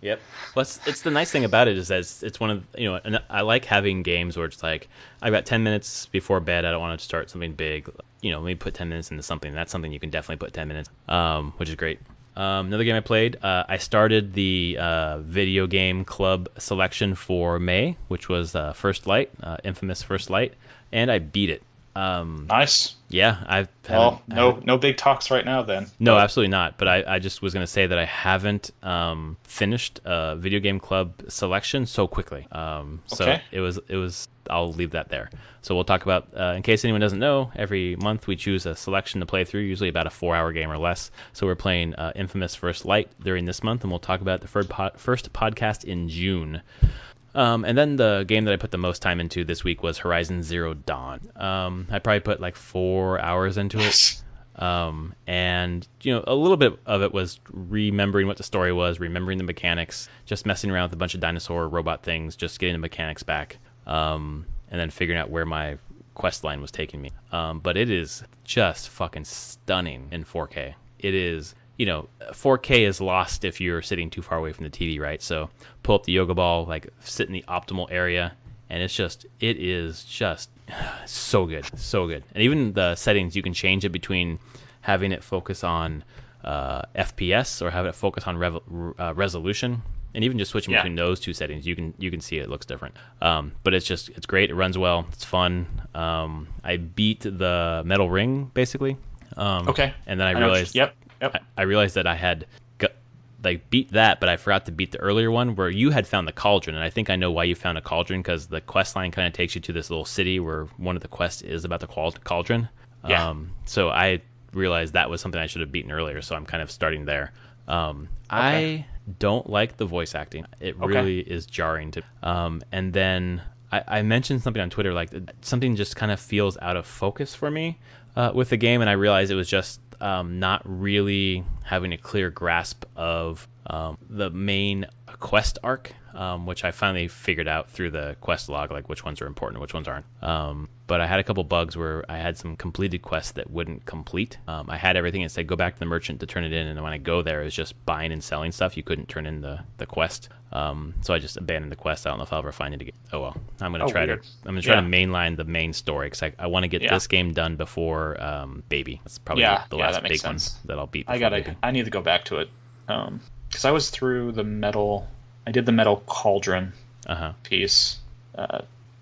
Yep. Well, it's the nice thing about it is that it's one of, and I like having games where it's like, I've got 10 minutes before bed, I don't want to start something big, let me put 10 minutes into something. That's something you can definitely put 10 minutes, which is great. Another game I played, I started the video game club selection for May, which was First Light, infamous First Light, and I beat it. Nice. Yeah, I Well, haven't. no big talks right now then. No, But absolutely not. But I just was going to say that I haven't finished a video game club selection so quickly. So Okay. it was. I'll leave that there. So we'll talk about, in case anyone doesn't know, every month we choose a selection to play through, usually about a 4-hour game or less. So we're playing Infamous First Light during this month, and we'll talk about the first podcast in June. And then the game that I put the most time into this week was Horizon Zero Dawn. I probably put like 4 hours into it. And a little bit of it was remembering what the story was, remembering the mechanics, just messing around with a bunch of dinosaur robot things, just getting the mechanics back, and then figuring out where my quest line was taking me. But it is just fucking stunning in 4K. It is, 4K is lost if you're sitting too far away from the TV, right? So pull up the yoga ball, like sit in the optimal area, and it is just so good, so good. And even the settings, you can change it between having it focus on FPS or have it focus on resolution, and even just switching between those two settings, you can see it looks different. But it's great. It runs well. It's fun. I beat the metal ring basically. Okay. And then I know realized, Yep. I realized that I had beat that, but I forgot to beat the earlier one where you had found the cauldron, and I think I know why you found a cauldron, because the quest line kind of takes you to this little city where one of the quests is about the cauldron. Yeah. So I realized that was something I should have beaten earlier, so I'm kind of starting there. I don't like the voice acting. It really is jarring to. And then I mentioned something on Twitter, like something just kind of feels out of focus for me with the game, and I realized it was just not really having a clear grasp of the main quest arc, which I finally figured out through the quest log, like which ones are important and which ones aren't. But I had a couple bugs where I had some completed quests that wouldn't complete. I had everything. It said go back to the merchant to turn it in, and when I go there, it was just buying and selling stuff. You couldn't turn in the quest. So I just abandoned the quest. I don't know if I'll ever find it again. Oh well. I'm gonna try to mainline the main story, because I want to get this game done before Baby. That's probably the last big one that I'll beat. I need to go back to it, because I was through I did the metal cauldron piece.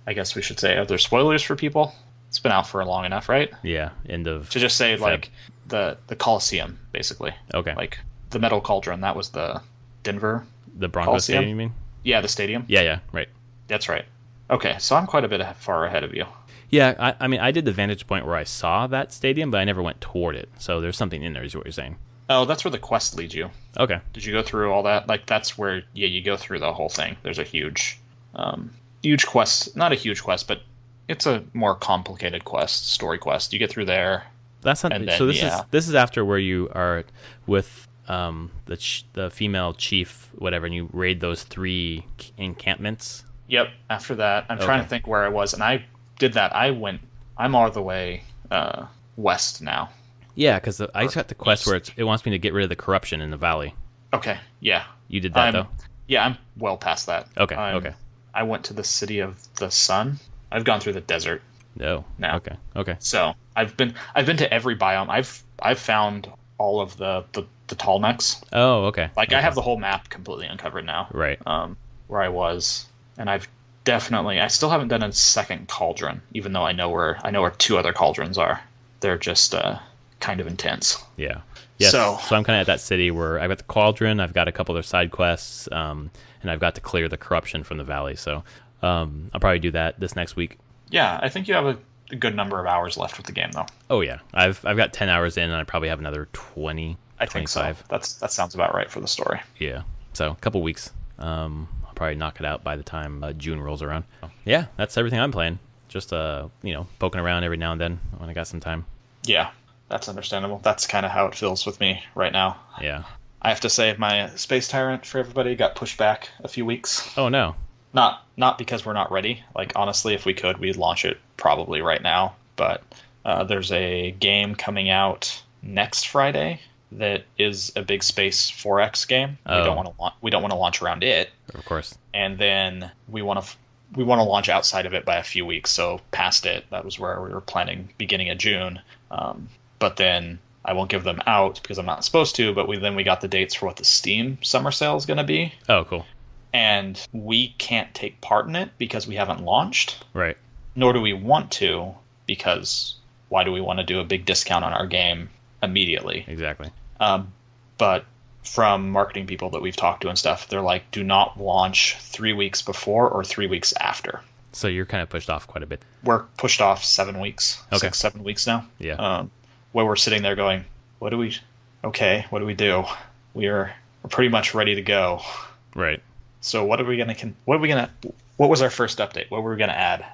I guess we should say, are there spoilers for people? It's been out for long enough, right? Yeah, end of to just say Feb. Like the Coliseum, basically. Okay. Like the metal cauldron, that was the Denver. The Broncos Stadium, you mean? Yeah, the stadium. Yeah, right. That's right. Okay, so I'm quite a bit far ahead of you. Yeah, I mean, I did the vantage point where I saw that stadium, but I never went toward it. So there's something in there, is what you're saying. Oh, that's where the quest leads you. Okay. Did you go through all that? Like, that's where, you go through the whole thing. There's a huge quest. Not a huge quest, but it's a more complicated quest, story quest. You get through there. That's not. Then, so this is after where you are with the female chief, whatever, and you raid those 3 encampments. Yep. After that, I'm trying to think where I was, and I did that. I'm all the way west now. Yeah, because I got the quest where it wants me to get rid of the corruption in the valley. Okay, yeah. You did that, though? Yeah, I'm well past that. Okay, I went to the City of the Sun. I've gone through the desert. No. Now. Okay. So I've been to every biome. I've found all of the tall necks. Oh, okay. I have the whole map completely uncovered now. Right. Where I was, and I still haven't done a second cauldron, even though I know where 2 other cauldrons are. They're just kind of intense. Yeah. Yes. So I'm kind of at that city where I've got the cauldron, I've got a couple other side quests, and I've got to clear the corruption from the valley. So I'll probably do that this next week. Yeah, I think you have a good number of hours left with the game, though. Oh yeah, I've got 10 hours in, and I probably have another 20. I think 25. So. That sounds about right for the story. Yeah. So a couple weeks. I'll probably knock it out by the time June rolls around. Yeah, that's everything I'm playing. Just poking around every now and then when I got some time. Yeah, that's understandable. That's kind of how it feels with me right now. Yeah. I have to say my Space Tyrant for everybody got pushed back a few weeks. Oh no. Not because we're not ready. Like, honestly, if we could, we'd launch it probably right now. But there's a game coming out next Friday that is a big Space 4X game. Oh. We don't want to launch around it. Of course. And then we want to launch outside of it by a few weeks. So past it, that was where we were planning beginning of June. But then I won't give them out because I'm not supposed to, but we got the dates for what the Steam summer sale is going to be. Oh, cool. And we can't take part in it because we haven't launched. Right. Nor do we want to, because why do we want to do a big discount on our game immediately? Exactly. But from marketing people that we've talked to and stuff, they're like, do not launch 3 weeks before or 3 weeks after. So you're kind of pushed off quite a bit. We're pushed off 7 weeks, Okay. 6-7 weeks now. Yeah. Where we're sitting there going, what do we do? We're pretty much ready to go. Right. So what was our first update? What were we gonna add?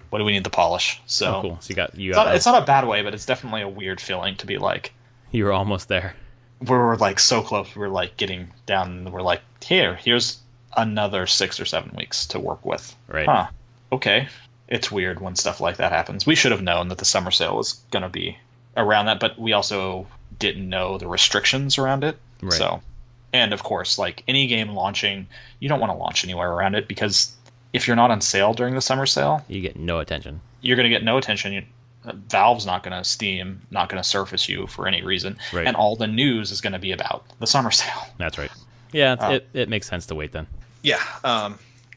What do we need to polish? So cool. So it's not a bad way, but it's definitely a weird feeling to be like, you were almost there. we're like so close. We're like getting down, and we're like, here's another 6 or 7 weeks to work with. Right. Huh. Okay. It's weird when stuff like that happens. We should have known that the summer sale was gonna be around that, but we also didn't know the restrictions around it. Right. So, and of course, like any game launching, you don't want to launch anywhere around it, because if you're not on sale during the summer sale, You get no attention. you're going to get no attention. Valve's not going to, Steam not going to surface you for any reason, Right. and all the news is going to be about the summer sale. That's right. Yeah, it makes sense to wait then. Yeah,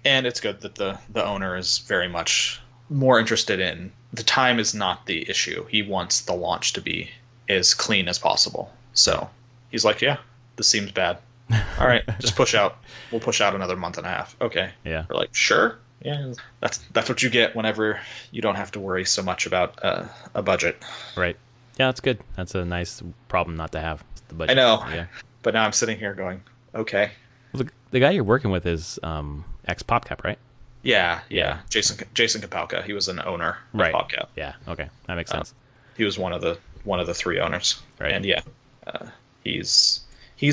and it's good that the owner is very much more interested in, the time is not the issue. He wants the launch to be as clean as possible. So he's like, yeah, this seems bad. All right, just push out. We'll push out another month and a half. Okay. Yeah. We're like, sure. Yeah, that's what you get whenever you don't have to worry so much about a budget. Right. Yeah, that's good. That's a nice problem not to have. The budget. I know. Yeah. But now I'm sitting here going, okay. Well, the guy you're working with is ex PopCap, right? Yeah. Yeah. Jason Kapalka. He was an owner Right. of PopCap. Yeah. Okay, that makes sense. He was one of the 3 owners. Right. And yeah, he's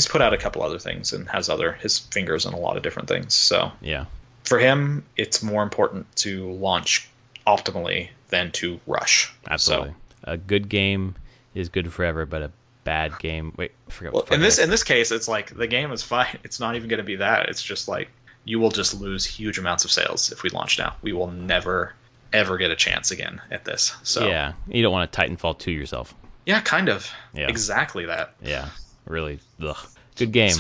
put out a couple other things and has his fingers in a lot of different things. So Yeah. for him, it's more important to launch optimally than to rush. Absolutely. So, A good game is good forever, but a bad game. Wait, I forgot. well, what the in fuck this case, it's like the game is fine. It's not even going to be that. It's just like you will just lose huge amounts of sales if we launch now. We will never ever get a chance again at this. So Yeah, you don't want to Titanfall 2 yourself. yeah, kind of. Yeah. Exactly that. Yeah, really. Ugh. Good game.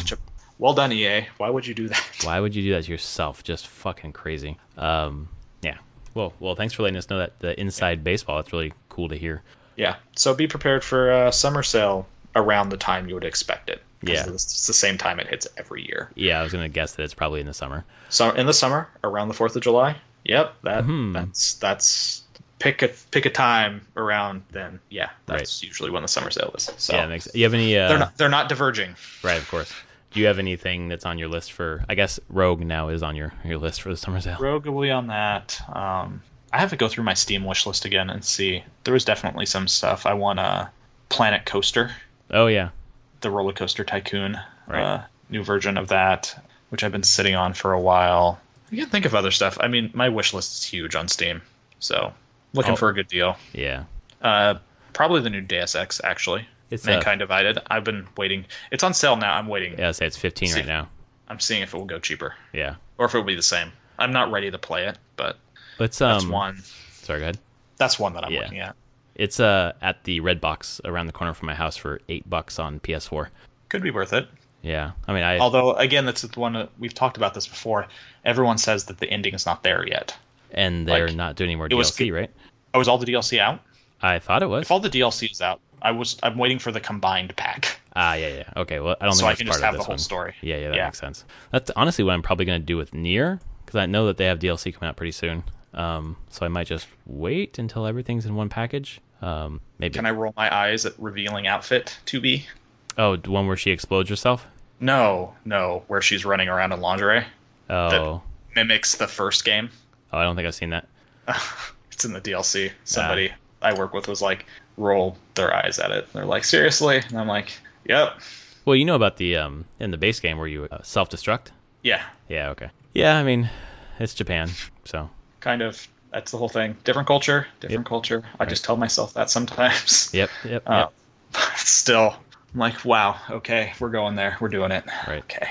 Well done, EA. Why would you do that? Why would you do that to yourself? Just fucking crazy. Yeah. Well, thanks for letting us know that the inside baseball. That's really cool to hear. Yeah. So be prepared for summer sale around the time you would expect it. 'Cause Yeah. It's the same time it hits every year. Yeah, I was gonna guess that it's probably in the summer. So in the summer, around the 4th of July. Yep. Mhm. That's pick a time around then. Yeah. That's usually when the summer sale is. So Yeah, you have any? they're not diverging. Right, of course. Do you have anything that's on your list for? I guess Rogue now is on your list for the summer sale. Rogue will be on that. I have to go through my Steam wish list again and see. There was definitely some stuff. I want a Planet Coaster, Oh yeah. the roller coaster tycoon, Right. new version of that, which I've been sitting on for a while. I can think of other stuff. I mean, my wish list is huge on Steam, so looking for a good deal. Yeah. Probably the new Deus Ex, actually. It's Mankind Divided. I've been waiting. It's on sale now. I'm waiting. Yeah, I'd say it's 15 See. right now. I'm seeing if it will go cheaper Yeah. or if it will be the same. I'm not ready to play it, but Let's that's one. Sorry, go ahead. That's one that I'm Yeah. looking at. It's at the Red Box around the corner from my house for $8 on PS4. Could be worth it. Yeah. I mean, Although, again, that's the one that we've talked about this before. Everyone says that the ending is not there yet. and they're like, not doing any more it was DLC, right? Oh, is all the DLC out? I thought it was. If all the DLC is out, I'm waiting for the combined pack. Yeah. Okay. Well, I don't So think I that's can part just of have the this whole one. story. Yeah, that Yeah. makes sense. That's honestly what I'm probably going to do with Nier, because I know that they have DLC coming out pretty soon. So I might just wait until everything's in one package. Maybe. Can I roll my eyes at revealing outfit 2B? Oh, the one where she explodes herself? No, where she's running around in lingerie. Oh. Mimics the first game. Oh, I don't think I've seen that. It's in the DLC. Somebody I work with was like, rolled their eyes at it. They're like, seriously? And I'm like, yep. Well, you know about the in the base game where you self-destruct? Yeah, Yeah, okay. Yeah, I mean, it's Japan, so. kind of. That's the whole thing. Different culture. I just tell myself that sometimes. Yep. Still, I'm like, wow, okay, we're going there. We're doing it. Right. Okay.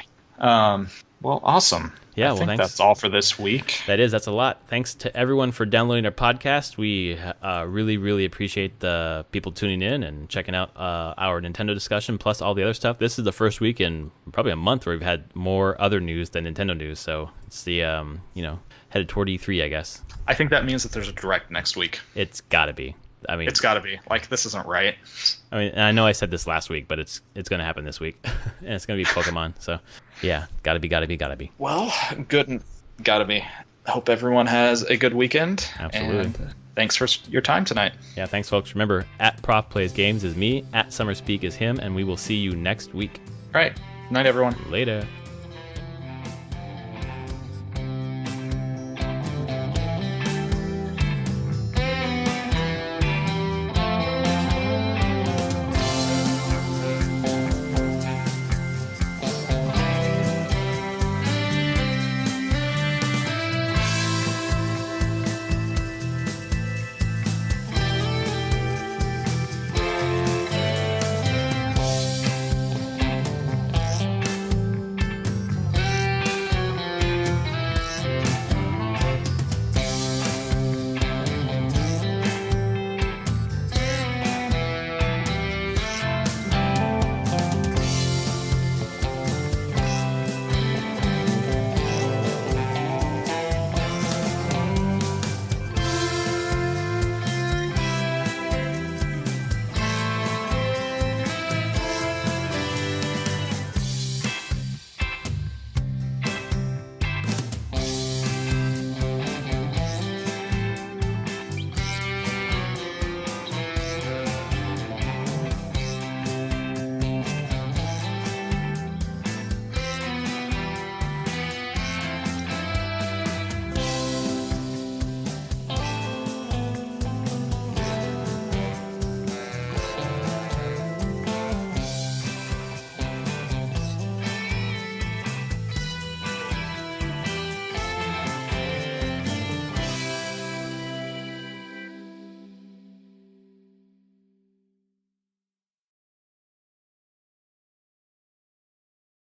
Well, awesome. Yeah, I think thanks. that's all for this week. That's a lot. Thanks to everyone for downloading our podcast. We really, really appreciate the people tuning in and checking out our Nintendo discussion, plus all the other stuff. This is the first week in probably a month where we've had more other news than Nintendo news. So it's the, headed toward E3, I guess. I think that means that there's a Direct next week. It's got to be. I mean, it's got to be. Like, this isn't right. I mean, I know I said this last week, but it's going to happen this week, and it's going to be Pokemon. So, yeah, gotta be. Well, good, gotta be. I hope everyone has a good weekend. Absolutely. And thanks for your time tonight. Yeah, thanks, folks. Remember, @ProfPlaysGames is me, @SummerSpeak is him, and we will see you next week. All right. Night, everyone. Later.